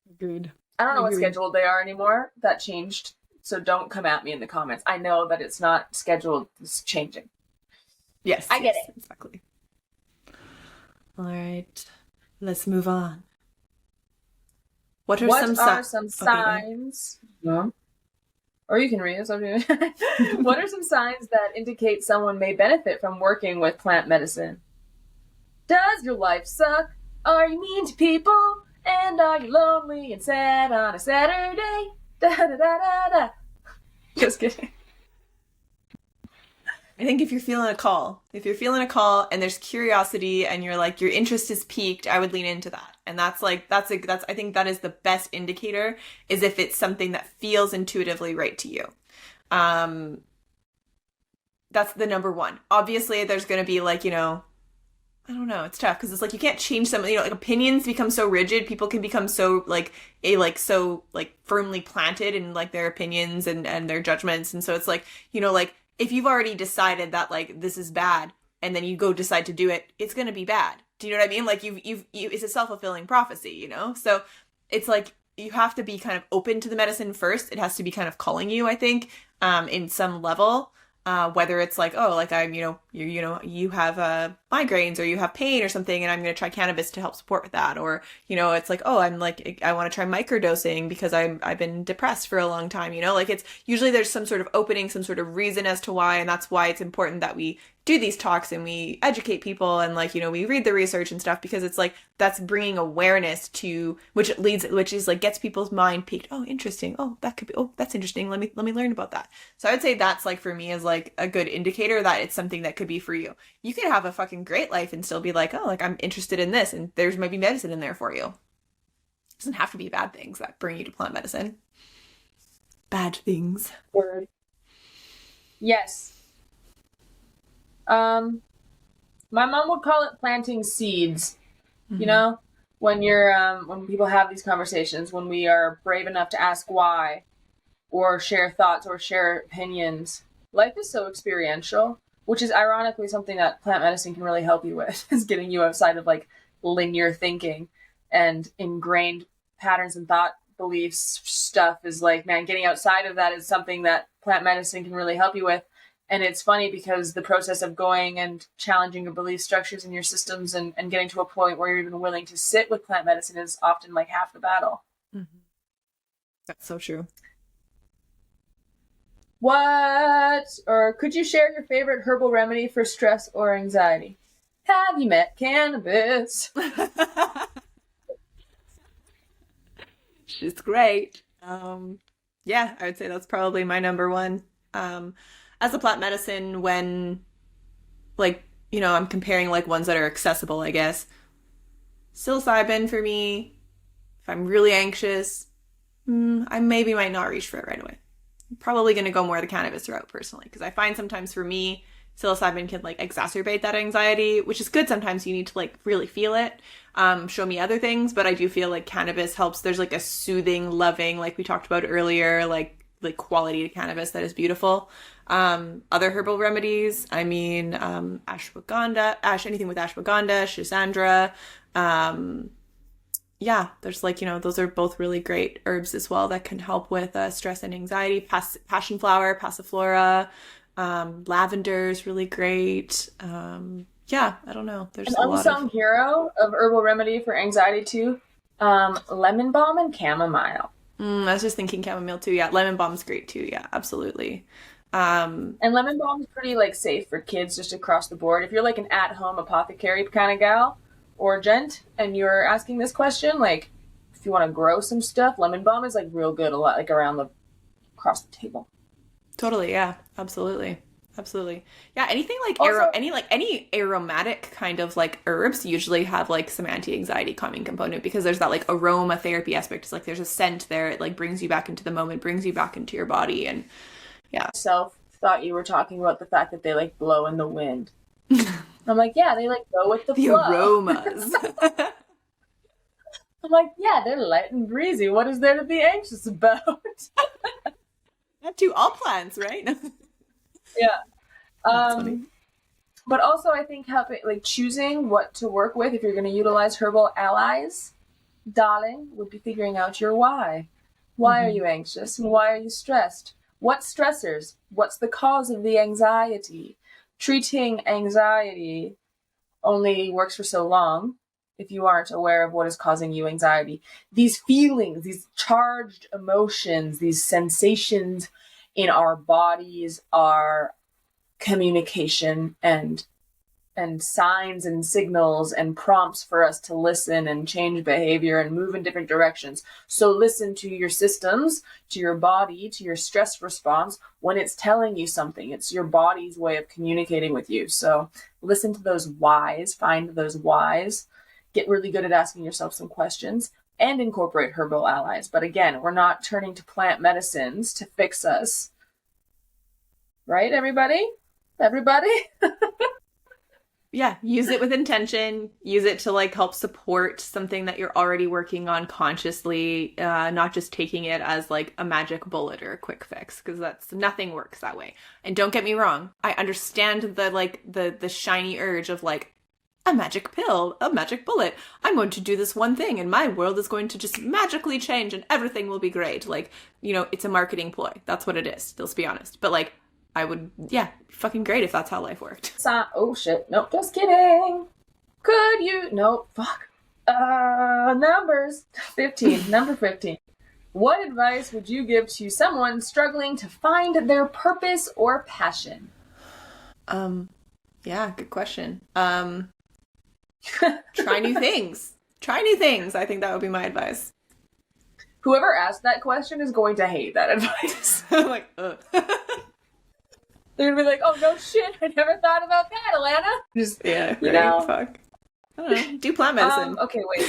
Agreed. I don't know what scheduled they are anymore. That changed. So don't come at me in the comments. I know that it's not scheduled. It's changing. Yes. I get it. Exactly. All right. Let's move on. What are some signs? No. Or you can read it. What are some signs that indicate someone may benefit from working with plant medicine? Does your life suck? Are you mean to people? And are you lonely and sad on a Saturday? Da da da da da. Just kidding. I think if you're feeling a call and there's curiosity and you're like, your interest is piqued, I would lean into that. And I think that is the best indicator, is if it's something that feels intuitively right to you. That's the number one. Obviously there's going to be like, you know, I don't know. It's tough because it's like you can't change some, you know, like opinions become so rigid. People can become so so firmly planted in like their opinions and their judgments. And so it's like, you know, like if you've already decided that like this is bad and then you go decide to do it, it's going to be bad. Do you know what I mean? Like it's a self-fulfilling prophecy, you know? So it's like you have to be kind of open to the medicine first. It has to be kind of calling you, I think, in some level. Whether it's like, oh, like I'm, you know, you have migraines or you have pain or something, and I'm going to try cannabis to help support with that. Or, you know, it's like, oh, I'm like, I want to try microdosing because I've been depressed for a long time, you know, like it's usually there's some sort of opening, some sort of reason as to why. And that's why it's important that we do these talks and we educate people and like, you know, we read the research and stuff, because it's like, that's bringing awareness to, which is like gets people's mind piqued. Oh, interesting. Oh, that could be, oh, that's interesting. Let me learn about that. So I would say that's like for me is like a good indicator that it's something that could be for you. You could have a fucking great life and still be like, oh, like I'm interested in this, and there's maybe medicine in there for you. It doesn't have to be bad things that bring you to plant medicine. Bad things. Word. Yes. My mom would call it planting seeds. You know, when you're when people have these conversations, when we are brave enough to ask why, or share thoughts or share opinions. Life is so experiential, which is ironically something that plant medicine can really help you with, is getting you outside of like linear thinking and ingrained patterns and thought beliefs stuff. Is like, man, getting outside of that is something that plant medicine can really help you with. And it's funny because the process of going and challenging your belief structures and your systems and getting to a point where you're even willing to sit with plant medicine is often like half the battle. Mm-hmm. That's so true. Or could you share your favorite herbal remedy for stress or anxiety? Have you met cannabis? She's great. Yeah, I would say that's probably my number one. As a plant medicine, when like, you know, I'm comparing like ones that are accessible, I guess. Psilocybin for me, if I'm really anxious, I maybe might not reach for it right away. I'm probably going to go more the cannabis route personally, because I find sometimes for me, psilocybin can like exacerbate that anxiety, which is good. Sometimes you need to like really feel it, show me other things, but I do feel like cannabis helps. There's like a soothing, loving, like we talked about earlier, like quality to cannabis that is beautiful. Other herbal remedies, I mean, ashwagandha, anything with ashwagandha, schisandra. Yeah, there's like, you know, those are both really great herbs as well that can help with stress and anxiety. Passion flower, passiflora, lavender is really great. Yeah, I don't know. There's an unsung hero of herbal remedy for anxiety too. Lemon balm and chamomile. I was just thinking chamomile too. Yeah, lemon balm's great too. Yeah, absolutely. And lemon balm is pretty like safe for kids just across the board. If you're like an at-home apothecary kind of gal or gent and you're asking this question, like if you want to grow some stuff, lemon balm is like real good a lot, like across the table. Totally, yeah, absolutely. Absolutely. Yeah, anything like Also, any aromatic kind of like herbs usually have like some anti-anxiety calming component, because there's that like aromatherapy aspect. It's like there's a scent there. It like brings you back into the moment, brings you back into your body, and yeah. Myself thought you were talking about the fact that they like blow in the wind. I'm like, yeah, they like go with the flow. Aromas. I'm like, yeah, they're light and breezy. What is there to be anxious about? That do all plants, right? Yeah. That's funny. But also I think like choosing what to work with if you're going to utilize herbal allies, darling, would be figuring out your why. Why are you anxious and why are you stressed? What stressors? What's the cause of the anxiety? Treating anxiety only works for so long if you aren't aware of what is causing you anxiety. These feelings, these charged emotions, these sensations in our bodies are communication and signs and signals and prompts for us to listen and change behavior and move in different directions. So listen to your systems, to your body, to your stress response when it's telling you something. It's your body's way of communicating with you. So listen to those whys, find those whys, get really good at asking yourself some questions, and incorporate herbal allies. But again, we're not turning to plant medicines to fix us. Right, everybody? Everybody? Yeah, use it with intention. Use it to like help support something that you're already working on consciously, not just taking it as like a magic bullet or a quick fix, because nothing works that way. And don't get me wrong, I understand the shiny urge of like a magic pill, a magic bullet. I'm going to do this one thing and my world is going to just magically change and everything will be great. Like, you know, it's a marketing ploy. That's what it is. Let's be honest. But like, I would, yeah, fucking great if that's how life worked. Oh shit, nope, just kidding. Could you, nope, fuck. Numbers. 15, number 15. What advice would you give to someone struggling to find their purpose or passion? Yeah, good question. Try new things. Try new things. I think that would be my advice. Whoever asked that question is going to hate that advice. I'm like, ugh. They're gonna be like, oh no shit, I never thought about that, Alana. Just, Yeah, you right, know. fuck. I don't know. Do plant medicine. Okay, wait.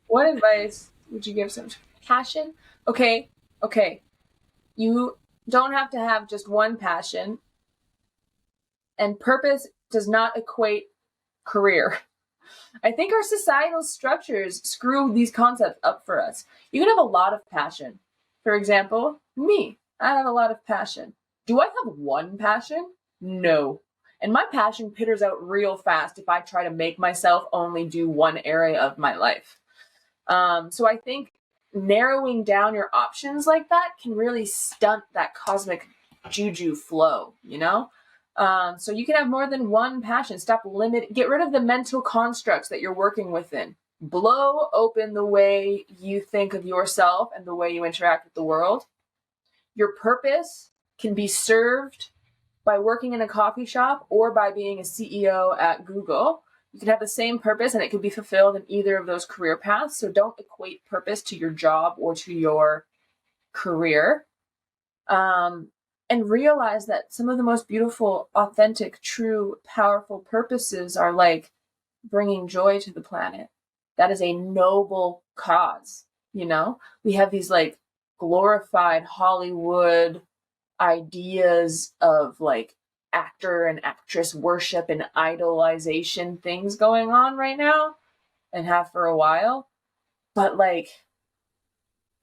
What advice would you give someone? Passion? Okay. You don't have to have just one passion. And purpose does not equate career. I think our societal structures screw these concepts up for us. You can have a lot of passion. For example, me. I have a lot of passion. Do I have one passion? No. And my passion pitters out real fast if I try to make myself only do one area of my life. So I think narrowing down your options like that can really stunt that cosmic juju flow, you know? So you can have more than one passion. Get rid of the mental constructs that you're working within. Blow open the way you think of yourself and the way you interact with the world. Your purpose can be served by working in a coffee shop or by being a CEO at Google. You can have the same purpose and it can be fulfilled in either of those career paths. So don't equate purpose to your job or to your career. And realize that some of the most beautiful, authentic, true, powerful purposes are like bringing joy to the planet. That is a noble cause, you know? We have these like glorified Hollywood ideas of like actor and actress worship and idolization things going on right now and have for a while. But like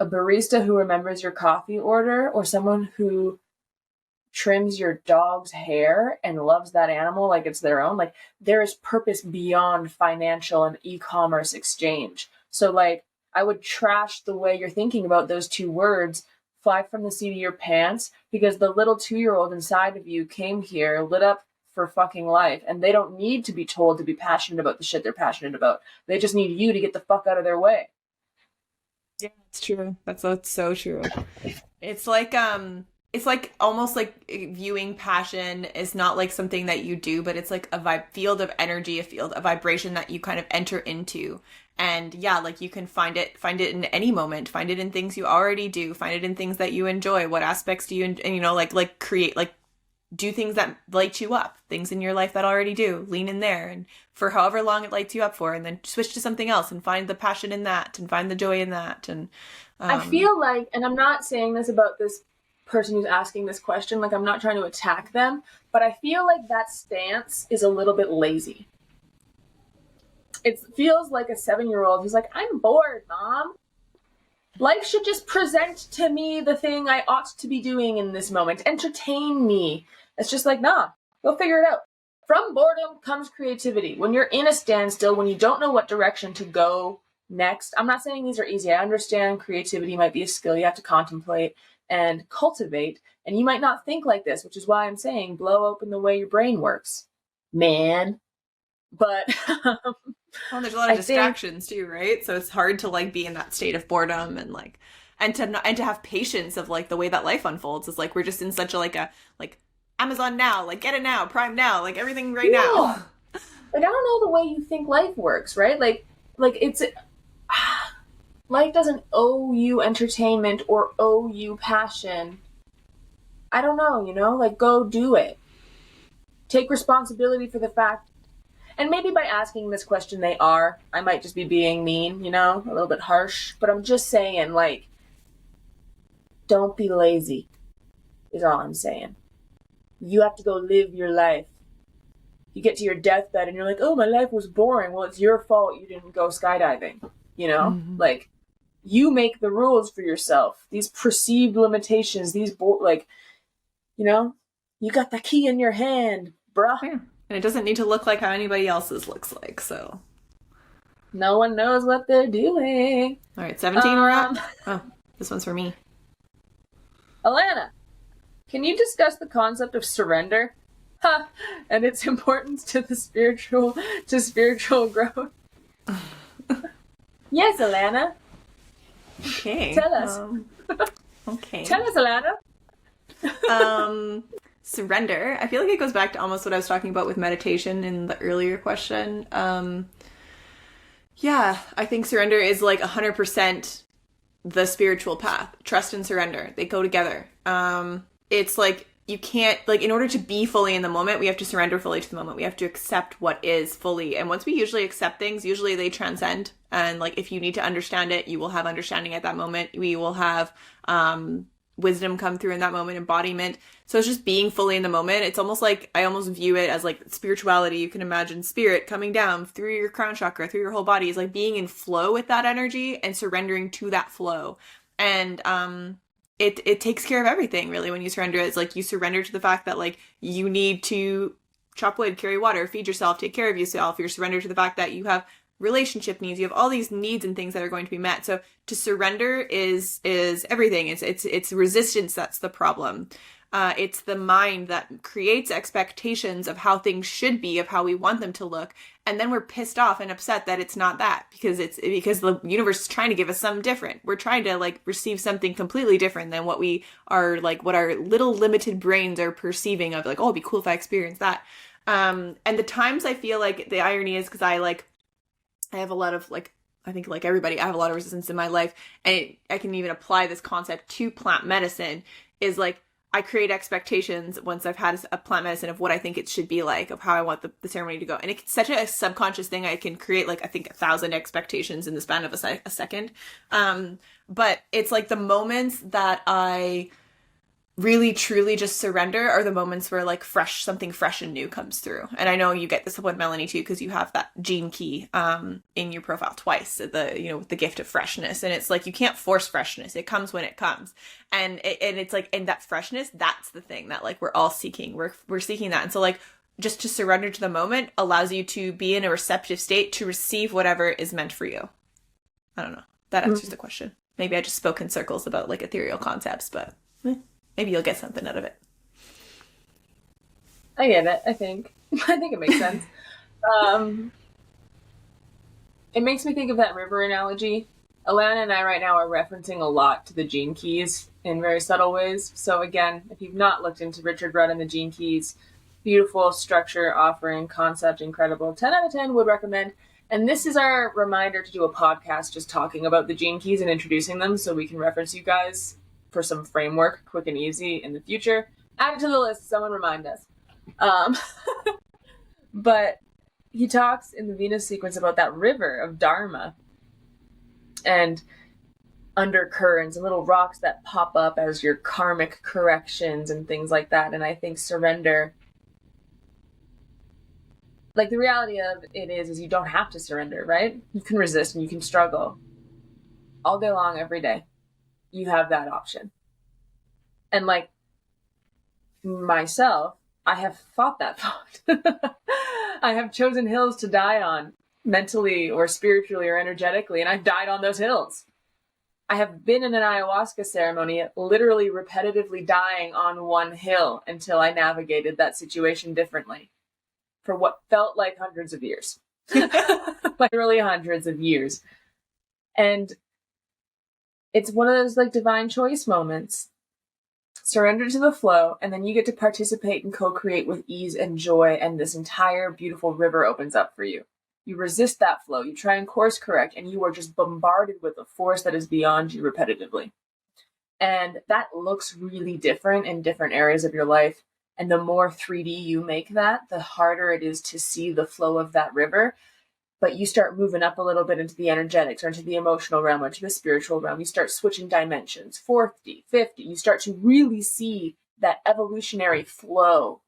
a barista who remembers your coffee order or someone who trims your dog's hair and loves that animal like it's their own, like there is purpose beyond financial and e-commerce exchange. So like I would trash the way you're thinking about those two words, fly from the seat of your pants, because the little 2-year-old inside of you came here lit up for fucking life, and they don't need to be told to be passionate about the shit they're passionate about. They just need you to get the fuck out of their way. Yeah, it's true. That's so true. It's like almost like viewing passion is not like something that you do, but it's like a field of energy, a field of vibration that you kind of enter into. And yeah, like you can find it in any moment, find it in things you already do, find it in things that you enjoy. What aspects do you, and you know, like create, like do things that light you up, things in your life that already do, lean in there and for however long it lights you up for, and then switch to something else and find the passion in that and find the joy in that. And I feel like, and I'm not saying this about this person who's asking this question, like I'm not trying to attack them, but I feel like that stance is a little bit lazy. It feels like a 7-year-old who's like, I'm bored, Mom. Life should just present to me the thing I ought to be doing in this moment. Entertain me. It's just like, nah, go figure it out. From boredom comes creativity. When you're in a standstill, when you don't know what direction to go next, I'm not saying these are easy. I understand creativity might be a skill you have to contemplate and cultivate, and you might not think like this, which is why I'm saying blow open the way your brain works, man. But well, there's a lot of distractions too, right? So it's hard to like be in that state of boredom and like and to have patience of like the way that life unfolds. Is like we're just in such a like Amazon now, like get it now, Prime now, like everything right now. Like I don't know the way you think life works, right? Like it's life doesn't owe you entertainment or owe you passion. I don't know, you know, like go do it. Take responsibility for the fact. And maybe by asking this question, I might just be being mean, you know, a little bit harsh, but I'm just saying, like, don't be lazy, is all I'm saying. You have to go live your life. You get to your deathbed and you're like, oh, my life was boring. Well, it's your fault you didn't go skydiving, you know? Mm-hmm. Like, you make the rules for yourself. These perceived limitations, like, you know, you got the key in your hand, bruh. Yeah. And it doesn't need to look like how anybody else's looks like, so. No one knows what they're doing. All right, 17 we're at? Oh, this one's for me. Alana, Can you discuss the concept of surrender? Ha! And its importance to spiritual growth? Yes, Alana. Okay. Tell us. Okay. Tell us, Alana. Surrender. I feel like it goes back to almost what I was talking about with meditation in the earlier question. Yeah, I think surrender is like 100% the spiritual path. Trust and surrender. They go together. It's like you can't, like, in order to be fully in the moment, we have to surrender fully to the moment. We have to accept what is fully. And once we usually accept things, usually they transcend. And like, if you need to understand it, you will have understanding at that moment. We will have wisdom come through in that moment, embodiment. So it's just being fully in the moment. It's almost like, I almost view it as like spirituality. You can imagine spirit coming down through your crown chakra, through your whole body, is like being in flow with that energy and surrendering to that flow. And it takes care of everything, really, when you surrender. It's like you surrender to the fact that like you need to chop wood, carry water, feed yourself, take care of yourself. You're surrendered to the fact that you have relationship needs. You have all these needs and things that are going to be met. So to surrender is everything. It's resistance that's the problem. It's the mind that creates expectations of how things should be, of how we want them to look, and then we're pissed off and upset that it's not that, because the universe is trying to give us something different. We're trying to like receive something completely different than what we are, like what our little limited brains are perceiving of, like, oh, it'd be cool if I experienced that. And the times I feel like the irony is because I have a lot of, like, I think like everybody, I have a lot of resistance in my life, and I can even apply this concept to plant medicine, is like, I create expectations once I've had a plant medicine of what I think it should be like, of how I want the ceremony to go. And it's such a subconscious thing. I can create like, I think 1,000 expectations in the span of a second. But it's like the moments that I really truly just surrender are the moments where like something fresh and new comes through. And I know you get this with Melanie too, because you have that gene key in your profile twice, the gift of freshness. And it's like, you can't force freshness. It comes when it comes. And it's like, and that freshness, that's the thing that like we're all seeking. We're seeking that. And so like, just to surrender to the moment allows you to be in a receptive state to receive whatever is meant for you. I don't know. That answers the question. Maybe I just spoke in circles about like ethereal concepts, but maybe you'll get something out of it. I get it, I think. I think it makes sense. It makes me think of that river analogy. Alana and I right now are referencing a lot to the gene keys in very subtle ways. So again, if you've not looked into Richard Rudd and the gene keys, beautiful structure, offering, concept, incredible. 10 out of 10 would recommend. And this is our reminder to do a podcast just talking about the gene keys and introducing them so we can reference you guys for some framework, quick and easy in the future. Add it to the list. Someone remind us. But he talks in the Venus sequence about that river of Dharma and undercurrents and little rocks that pop up as your karmic corrections and things like that. And I think surrender, like the reality of it is you don't have to surrender, right? You can resist and you can struggle all day long, every day. You have that option. And like myself, I have fought that thought. I have chosen hills to die on, mentally or spiritually or energetically, and I've died on those hills. I have been in an ayahuasca ceremony, literally repetitively dying on one hill until I navigated that situation differently for what felt like hundreds of years. Literally hundreds of years. And it's one of those like divine choice moments. Surrender to the flow, and then you get to participate and co-create with ease and joy, and this entire beautiful river opens up for you. You resist that flow, you try and course correct, and you are just bombarded with a force that is beyond you repetitively. And that looks really different in different areas of your life. And the more 3D you make that, the harder it is to see the flow of that river. But you start moving up a little bit into the energetics or into the emotional realm or into the spiritual realm. You start switching dimensions, 4D, 50. You start to really see that evolutionary flow,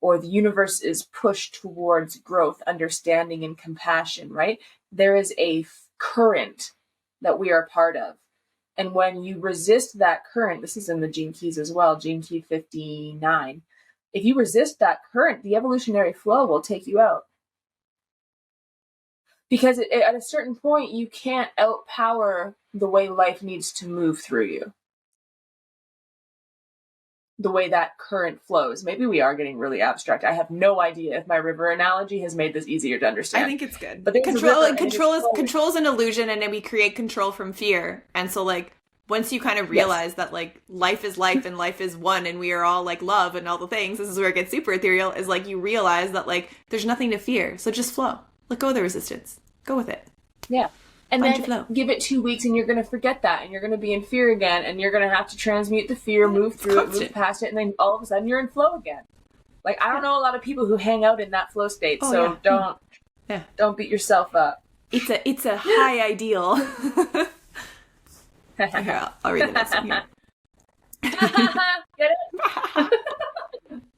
or the universe is pushed towards growth, understanding, and compassion, right? There is a current that we are part of. And when you resist that current, this is in the gene keys as well, gene key 59. If you resist that current, the evolutionary flow will take you out. Because at a certain point, you can't outpower the way life needs to move through you. the way that current flows. Maybe we are getting really abstract. I have no idea if my river analogy has made this easier to understand. I think it's good. But control is an illusion, and then we create control from fear. And so like once you kind of realize that like life is life and life is one and we are all like love and all the things, this is where it gets super ethereal, is like you realize that like there's nothing to fear. So just flow. Let go of the resistance. Go with it. Yeah. And Find then give it 2 weeks and you're going to forget that and you're going to be in fear again and you're going to have to transmute the fear, move through it, move past it, and then all of a sudden you're in flow again. Like, I don't know a lot of people who hang out in that flow state, don't beat yourself up. It's a high ideal. Here, I'll read the next one here. Get it?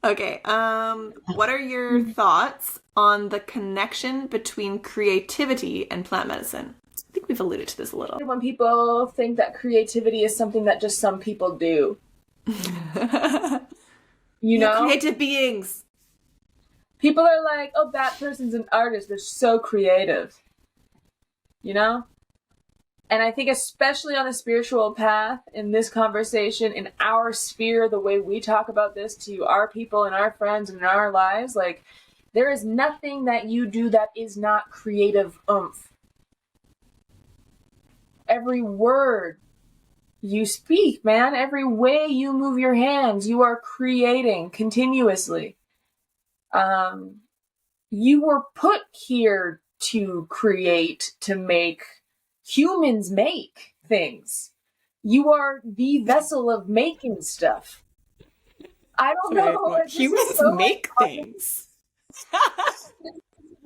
Okay, what are your thoughts on the connection between creativity and plant medicine? I think we've alluded to this a little. When people think that creativity is something that just some people do. You know? Creative beings. People are like, oh, that person's an artist. They're so creative. You know? And I think especially on the spiritual path, in this conversation, in our sphere, the way we talk about this to our people and our friends and in our lives, like, there is nothing that you do that is not creative oomph. Every word you speak, man, every way you move your hands, you are creating continuously. You were put here to create, to make. Humans make things. You are the vessel of making stuff. I don't know. Humans make things. It's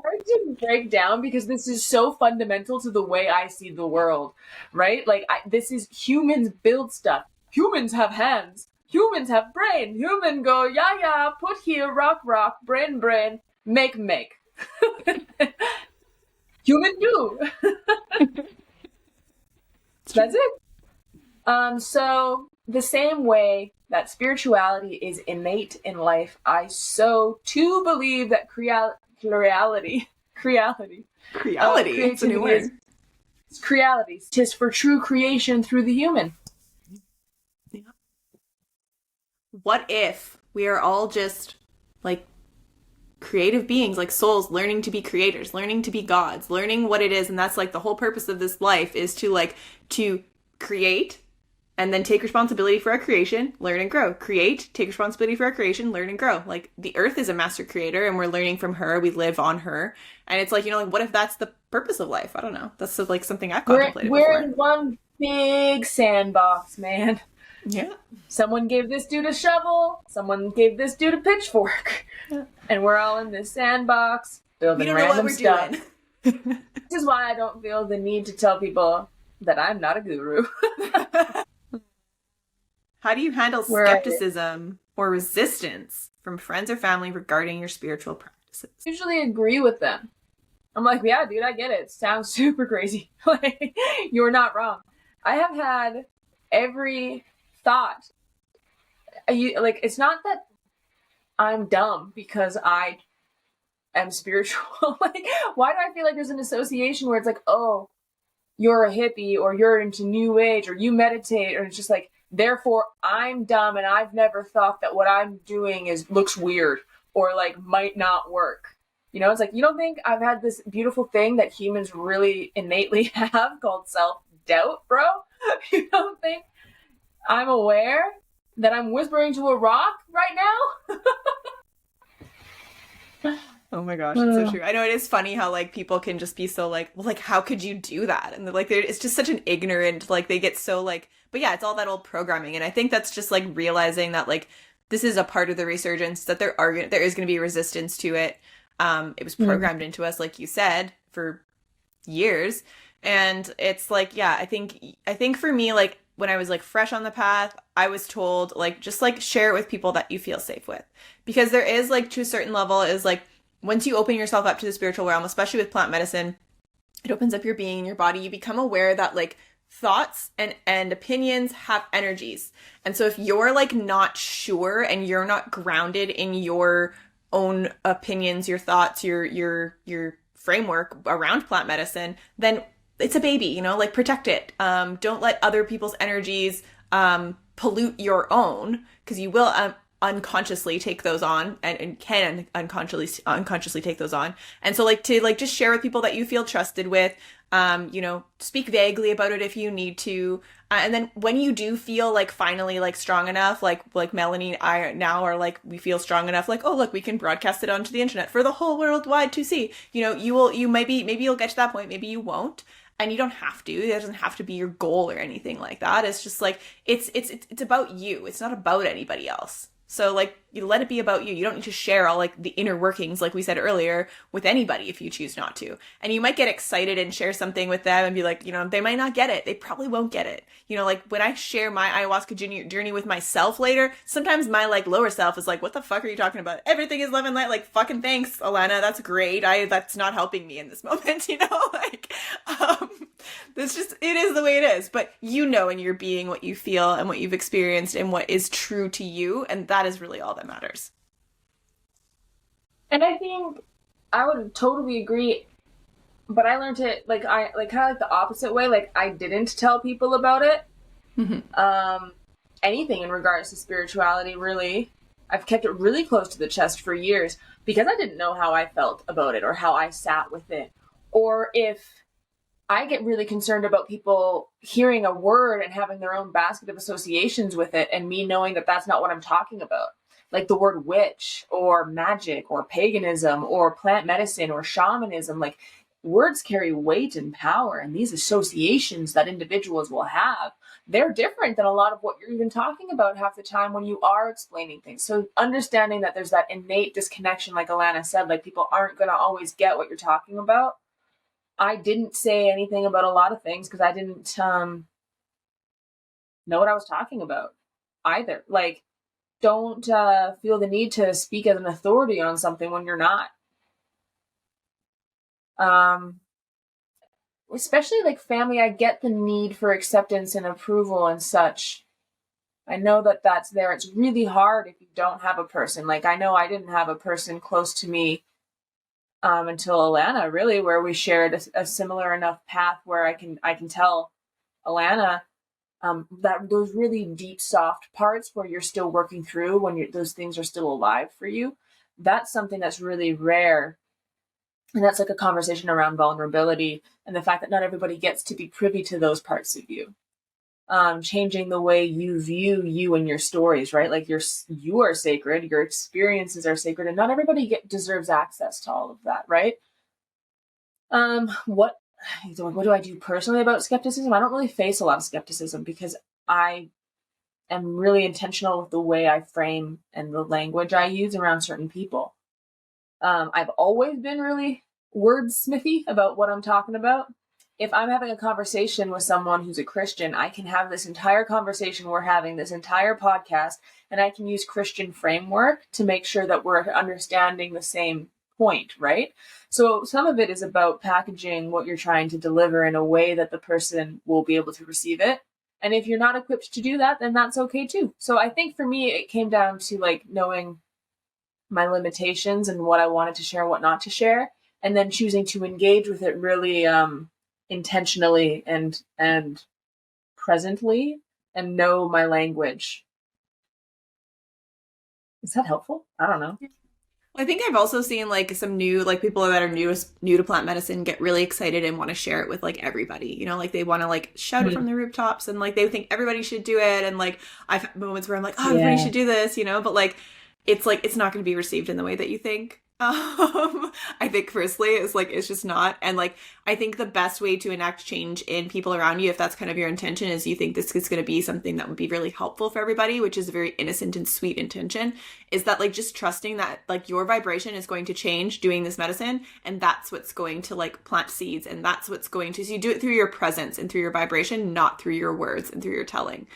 hard to break down because this is so fundamental to the way I see the world, right? Like, this is humans build stuff. Humans have hands. Humans have brain. Human go, yeah, put here, rock, brain, make. Human do. That's it. So the same way that spirituality is innate in life, I so too believe that creality. It's a new word. It's creality. 'Tis for true creation through the human. Yeah. What if we are all just like creative beings, like souls, learning to be creators, learning to be gods, learning what it is, and that's like the whole purpose of this life is to create and then take responsibility for our creation, learn and grow. Create, take responsibility for our creation, learn and grow. Like, the earth is a master creator and we're learning from her, we live on her. And it's like, you know, like, what if that's the purpose of life? I don't know. That's like something I've contemplated before. We're in one big sandbox, man. Yeah. Someone gave this dude a shovel, someone gave this dude a pitchfork. Yeah. And we're all in this sandbox building random stuff. This is why I don't feel the need to tell people that I'm not a guru. How do you handle skepticism or resistance from friends or family regarding your spiritual practices? I usually agree with them. I'm like, yeah, dude, I get it. It sounds super crazy. Like, you're not wrong. I have had every thought. It's not that I'm dumb because I am spiritual. Like, why do I feel like there's an association where it's like, oh, you're a hippie or you're into new age or you meditate, or it's just like, therefore I'm dumb and I've never thought that what I'm doing looks weird or like might not work. You know, it's like, you don't think I've had this beautiful thing that humans really innately have called self-doubt, bro? You don't think I'm aware that I'm whispering to a rock right now? Oh my gosh, it's so true. I know it is funny how like people can just be so like, well, like, how could you do that? And like, it's just such an ignorant, like, they get so like, but yeah, it's all that old programming. And I think that's just like realizing that like this is a part of the resurgence, that there is going to be resistance to it. It was programmed into us, like you said, for years. And it's like, yeah, I think for me, like, when I was like fresh on the path, I was told like, just like share it with people that you feel safe with, because there is like, to a certain level, is like, once you open yourself up to the spiritual realm, especially with plant medicine, it opens up your being, your body. You become aware that like thoughts and opinions have energies. And so if you're like not sure and you're not grounded in your own opinions, your thoughts, your framework around plant medicine, then it's a baby, you know, like, protect it. Don't let other people's energies pollute your own, because you will unconsciously take those on, and can unconsciously take those on. And so like to like just share with people that you feel trusted with, speak vaguely about it if you need to. And then when you do feel like finally like strong enough, like Melanie and I now are like, we feel strong enough, like, oh look, we can broadcast it onto the internet for the whole world wide to see. Maybe you'll get to that point, maybe you won't. And you don't have to. It doesn't have to be your goal or anything like that. It's just like it's about you. It's not about anybody else. So like you let it be about you. You don't need to share all like the inner workings, like we said earlier, with anybody if you choose not to. And you might get excited and share something with them and be like, they might not get it. They probably won't get it. Like when I share my ayahuasca journey with myself later, sometimes my like lower self is like, what the fuck are you talking about? Everything is love and light. Like, fucking thanks, Alana. That's great. That's not helping me in this moment, like, it is the way it is. But and you're being what you feel and what you've experienced and what is true to you. And that is really all that matters. And I think I would totally agree, but I learned it kind of like the opposite way. Like I didn't tell people about it. Mm-hmm. Anything in regards to spirituality, really. I've kept it really close to the chest for years because I didn't know how I felt about it or how I sat with it. Or if I get really concerned about people hearing a word and having their own basket of associations with it, and me knowing that that's not what I'm talking about. Like the word witch or magic or paganism or plant medicine or shamanism, like words carry weight and power, and these associations that individuals will have, they're different than a lot of what you're even talking about half the time when you are explaining things. So understanding that there's that innate disconnection, like Alana said, like people aren't going to always get what you're talking about. I didn't say anything about a lot of things because I didn't know what I was talking about either. Like, don't feel the need to speak as an authority on something when you're not. Especially like family, I get the need for acceptance and approval and such. I know that that's there. It's really hard if you don't have a person. Like I know I didn't have a person close to me until Alana, really, where we shared a similar enough path where I can tell Alana that those really deep, soft parts where you're still working through when those things are still alive for you. That's something that's really rare. And that's like a conversation around vulnerability and the fact that not everybody gets to be privy to those parts of you. Changing the way you view you and your stories, right? Like you are sacred, your experiences are sacred, and not everybody deserves access to all of that, right? What do I do personally about skepticism? I don't really face a lot of skepticism because I am really intentional with the way I frame and the language I use around certain people. I've always been really wordsmithy about what I'm talking about. If I'm having a conversation with someone who's a Christian, I can have this entire conversation we're having, this entire podcast, and I can use Christian framework to make sure that we're understanding the same point, right? So some of it is about packaging what you're trying to deliver in a way that the person will be able to receive it. And if you're not equipped to do that, then that's okay too. So I think for me, it came down to like knowing my limitations and what I wanted to share and what not to share, and then choosing to engage with it really intentionally and presently, and know my language. Is that helpful? I don't know. I think I've also seen like some new like people that are new to plant medicine get really excited and want to share it with like everybody. Like they want to like shout it from the rooftops, and like they think everybody should do it. And like I've had moments where I'm like, oh, everybody should do this, but like it's not going to be received in the way that you think. I think personally it's just not. And like I think the best way to enact change in people around you, if that's kind of your intention, is you think this is going to be something that would be really helpful for everybody, which is a very innocent and sweet intention, is that like just trusting that like your vibration is going to change doing this medicine, and that's what's going to like plant seeds, and that's what's going to, so you do it through your presence and through your vibration, not through your words and through your telling,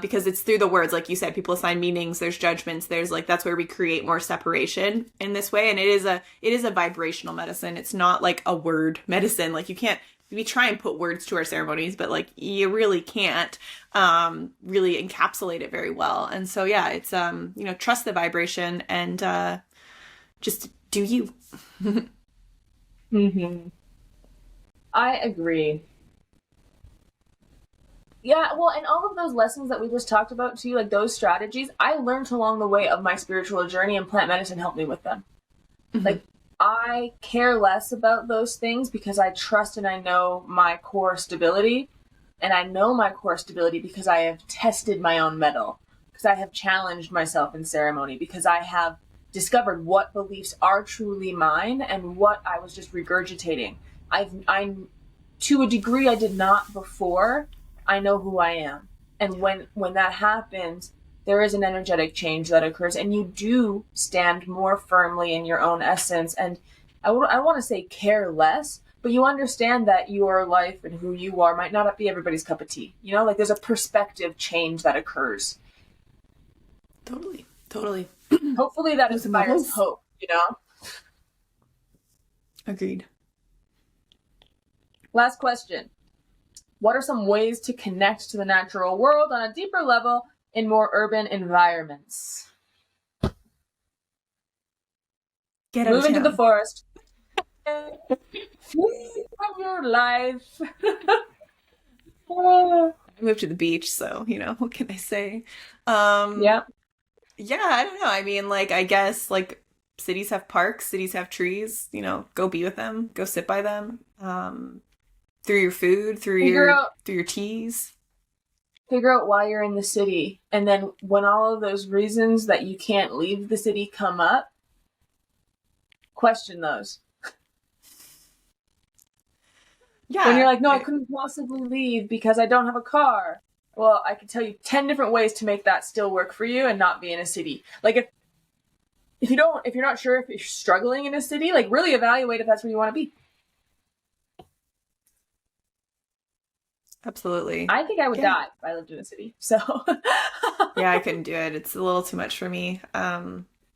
because it's through the words, like you said, people assign meanings, there's judgments, there's like, that's where we create more separation in this way. And it is a vibrational medicine. It's not like a word medicine. Like we try and put words to our ceremonies, but like you really can't really encapsulate it very well. And so yeah, it's trust the vibration and just do you. Mm-hmm. I agree. Yeah, well, and all of those lessons that we just talked about too, like those strategies, I learned along the way of my spiritual journey, and plant medicine helped me with them. Mm-hmm. Like, I care less about those things because I trust and I know my core stability. And I know my core stability because I have tested my own mettle, because I have challenged myself in ceremony, because I have discovered what beliefs are truly mine and what I was just regurgitating. I'm to a degree I did not before. I know who I am, and when that happens, there is an energetic change that occurs, and you do stand more firmly in your own essence. And I want to say care less, but you understand that your life and who you are might not be everybody's cup of tea. You know, like there's a perspective change that occurs. Totally. Totally. Hopefully that Those inspires levels. hope, you know? Agreed. Last question. What are some ways to connect to the natural world on a deeper level in more urban environments? Get out Move of into the town. forest. From your life. I moved to the beach, so, what can I say? Um, Yeah. yeah, I don't know. I mean, like, I guess, like, cities have parks, cities have trees, go be with them, go sit by them. Through your food, through Figure your out through your teas. why you're in the city, and then when all of those reasons that you can't leave the city come up, question those. When you're Yeah. like, no, I couldn't possibly leave because I don't have a car. Well, I can tell you 10 different ways to make that still work for you and not be in a city. Like if you're not sure if you're struggling in a city, like really evaluate if that's where you want to be. Absolutely. I think I would Yeah. die if I lived in a city. So Yeah, I couldn't do it. It's a little too much for me.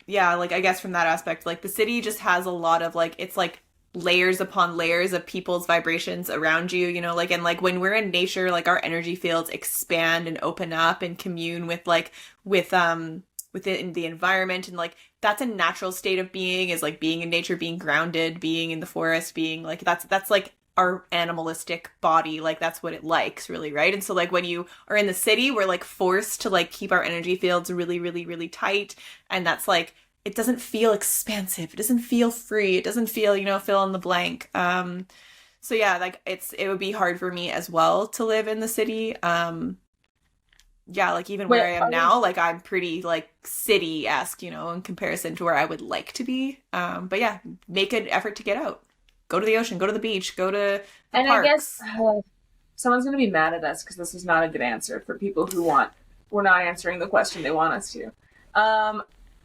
Yeah, like I guess from that aspect, like the city just has a lot of like it's like layers upon layers of people's vibrations around you, like and like when we're in nature, like our energy fields expand and open up and commune with like within the environment, and like that's a natural state of being, is like being in nature, being grounded, being in the forest, being like that's like our animalistic body, like that's what it likes, really, right? And so like when you are in the city, we're like forced to like keep our energy fields really really really tight, and that's like it doesn't feel expansive, it doesn't feel free, it doesn't feel, fill in the blank. So yeah, like it would be hard for me as well to live in the city. Yeah, like even where wait, I am now, like I'm pretty like city-esque, in comparison to where I would like to be. But yeah, make an effort to get out. Go to the ocean, go to the beach, go to the and I guess parks. someone's going to be mad at us because this is not a good answer for people who we're not answering the question they want us to.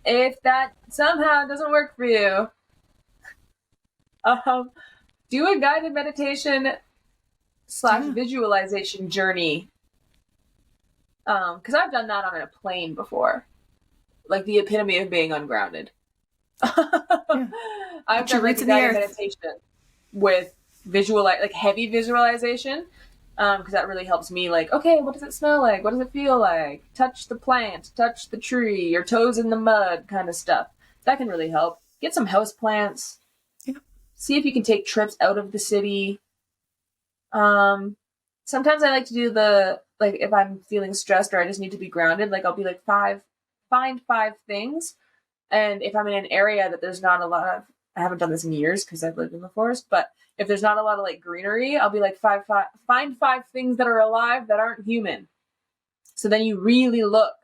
If that somehow doesn't work for you, do a guided meditation / Yeah. visualization journey. Because I've done that on a plane before, like the epitome of being ungrounded. Yeah. I've Put your done like roots a in the guided earth. meditation with like heavy visualization, because that really helps me. Like, okay, what does it smell like? What does it feel like? Touch the plant, touch the tree, your toes in the mud, kind of stuff. That can really help. Get some house plants. Yeah. See if you can take trips out of the city. Sometimes I like to do like if I'm feeling stressed or I just need to be grounded, like I'll be like find 5 things. And if I'm in an area that there's not a lot of, I haven't done this in years because I've lived in the forest, but if there's not a lot of like greenery, I'll be like find 5 things that are alive that aren't human. So then you really look.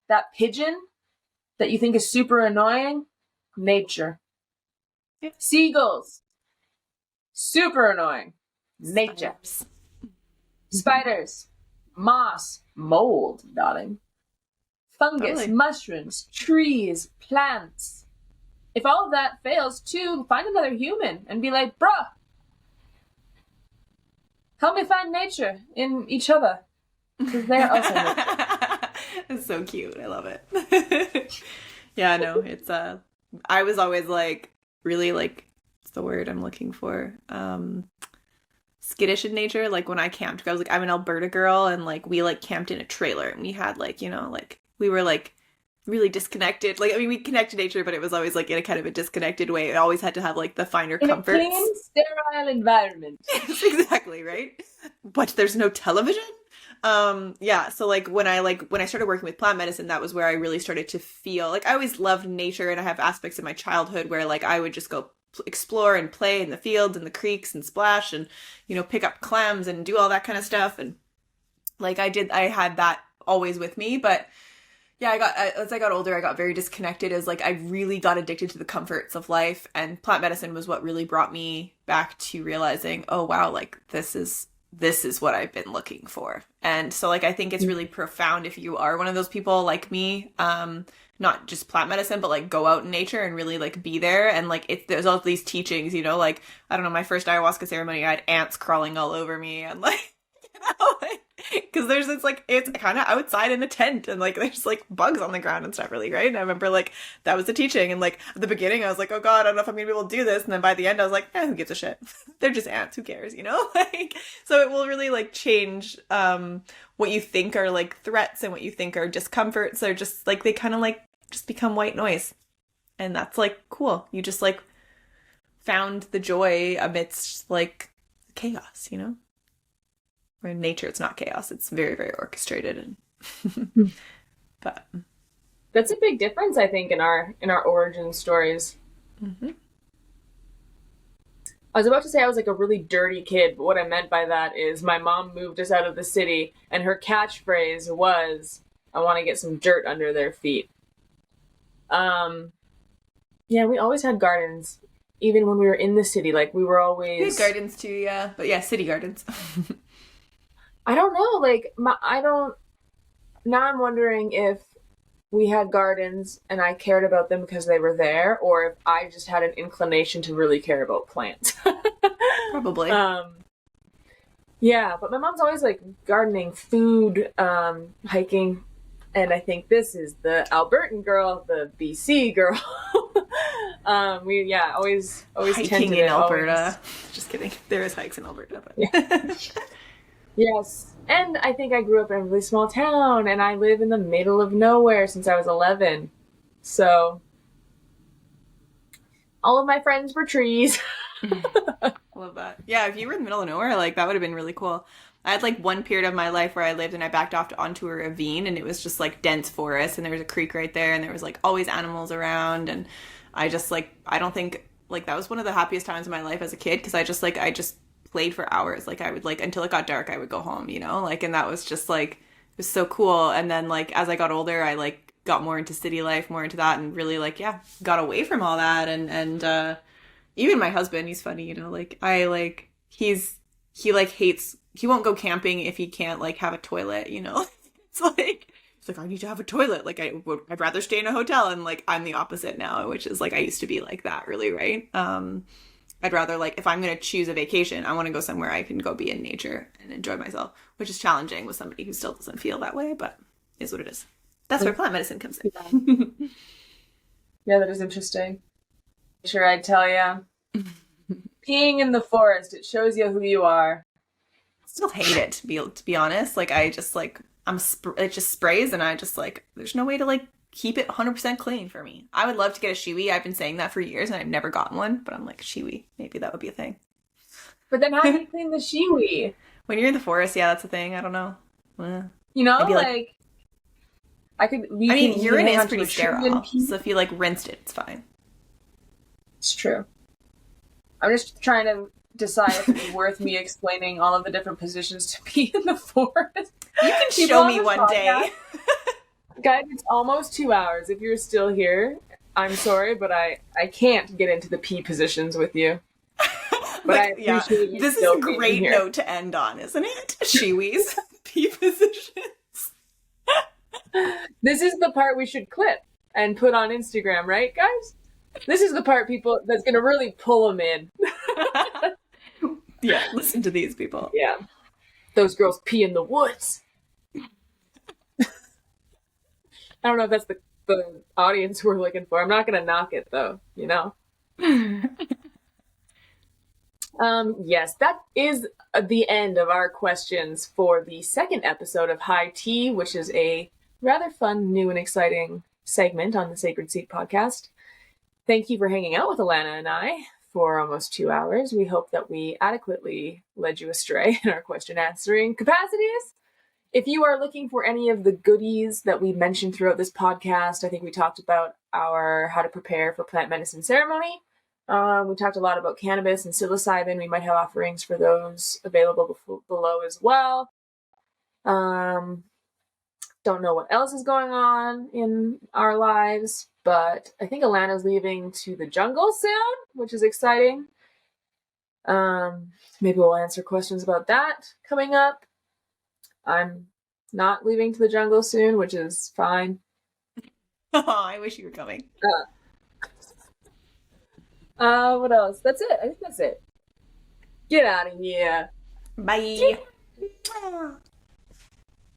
That pigeon that you think is super annoying, nature. Yeah. Seagulls, super annoying, nature. Spiders. Spiders, moss, mold, darling. Fungus, Totally. mushrooms, trees, plants. If all of that fails, too, find another human and be like, bruh, help me find nature in each other. Because they're also nature. It's so cute. I love it. Yeah, no, it's I was always like really like what's the word I'm looking for? Skittish in nature. Like when I camped, I was like, I'm an Alberta girl, and like we like camped in a trailer, and we had like, like we were like really disconnected. Like I mean we connected to nature, but it was always like in a kind of a disconnected way. It always had to have like the finer In a comforts. clean, sterile environment. Exactly, right? But there's no television. Yeah, so like when I started working with plant medicine, that was where I really started to feel like I always loved nature, and I have aspects of my childhood where like I would just go explore and play in the fields and the creeks and splash and pick up clams and do all that kind of stuff, and like I had that always with me. But yeah, as I got older, I got very disconnected, as like I really got addicted to the comforts of life, and plant medicine was what really brought me back to realizing, oh wow, like this is what I've been looking for. And so like I think it's really profound if you are one of those people like me, not just plant medicine, but like go out in nature and really like be there. And like there's all these teachings, like I don't know, my first ayahuasca ceremony, I had ants crawling all over me, and like because there's this like, it's kind of outside in a tent, and like there's like bugs on the ground and stuff, really, right? And I remember like that was the teaching, and like at the beginning I was like, oh god, I don't know if I'm gonna be able to do this, and then by the end I was like, who gives a shit? They're just ants, who cares, like so it will really like change what you think are like threats and what you think are discomforts. They're just like, they kind of like just become white noise, and that's like cool. You just like found the joy amidst like chaos, Where in nature, it's not chaos. It's very, very orchestrated. And but that's a big difference, I think, in our origin stories. Mm-hmm. I was about to say I was like a really dirty kid, but what I meant by that is my mom moved us out of the city, and her catchphrase was, "I want to get some dirt under their feet." Yeah, we always had gardens, even when we were in the city. Like we were always. We had gardens too, yeah, but yeah, city gardens. I don't know, like, now I'm wondering if we had gardens and I cared about them because they were there, or if I just had an inclination to really care about plants. Probably. Yeah, but my mom's always, like, gardening, food, hiking, and I think this is the Albertan girl, the BC girl. Always hiking in Alberta. Just kidding. There is hikes in Alberta, but... Yeah. Yes. And I think I grew up in a really small town, and I live in the middle of nowhere since I was 11. So all of my friends were trees. Love that. Yeah, if you were in the middle of nowhere, like that would have been really cool. I had like one period of my life where I lived and I backed off onto a ravine, and it was just like dense forest, and there was a creek right there, and there was like always animals around, and I just like, I don't think like that was one of the happiest times of my life as a kid, because I just played for hours. Like I would like, until it got dark, I would go home, like, and that was just like, it was so cool. And then like as I got older, I like got more into city life, more into that, and really like, yeah, got away from all that. And even my husband, he's funny, like he like hates, he won't go camping if he can't like have a toilet, it's like I need to have a toilet. Like I'd rather stay in a hotel. And like I'm the opposite now, which is like I used to be like that, really, right? I'd rather, like, if I'm going to choose a vacation, I want to go somewhere I can go be in nature and enjoy myself, which is challenging with somebody who still doesn't feel that way, but is what it is. That's where plant medicine comes in. Yeah, that is interesting. Sure, I'd tell you. Peeing in the forest, it shows you who you are. I still hate it, to be honest. Like, I just, like, it just sprays, and I just, like, there's no way to, like, keep it 100% clean for me. I would love to get a shiwi. I've been saying that for years, and I've never gotten one, but I'm like, shiwi, maybe that would be a thing. But then how do you clean the shiwi? When you're in the forest, yeah, that's a thing. I don't know. Like urine is pretty sterile, so if you like rinsed it, it's fine. It's true. I'm just trying to decide if it's worth me explaining all of the different positions to be in the forest. You can show me one day. Guys, it's almost 2 hours. If you're still here, I'm sorry, but I can't get into the pee positions with you. But I appreciate you. This is a great note to end on, isn't it? Shiwi's pee positions. This is the part we should clip and put on Instagram, right, guys? This is the part that's going to really pull them in. Yeah, listen to these people. Yeah. Those girls pee in the woods. I don't know if that's the audience we're looking for. I'm not going to knock it, though, Yes, that is the end of our questions for the second episode of High Tea, which is a rather fun, new, and exciting segment on the Sacred Seed podcast. Thank you for hanging out with Alana and I for almost 2 hours. We hope that we adequately led you astray in our question answering capacities. If you are looking for any of the goodies that we mentioned throughout this podcast, I think we talked about our how to prepare for plant medicine ceremony. We talked a lot about cannabis and psilocybin. We might have offerings for those available below as well. Don't know what else is going on in our lives, but I think Alana's leaving to the jungle soon, which is exciting. Maybe we'll answer questions about that coming up. I'm not leaving to the jungle soon, which is fine. Oh, I wish you were coming. What else? That's it. I think that's it. Get out of here. Bye.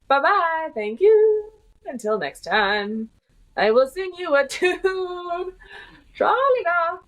Bye bye. Thank you. Until next time, I will sing you a tune. Tra-la-la.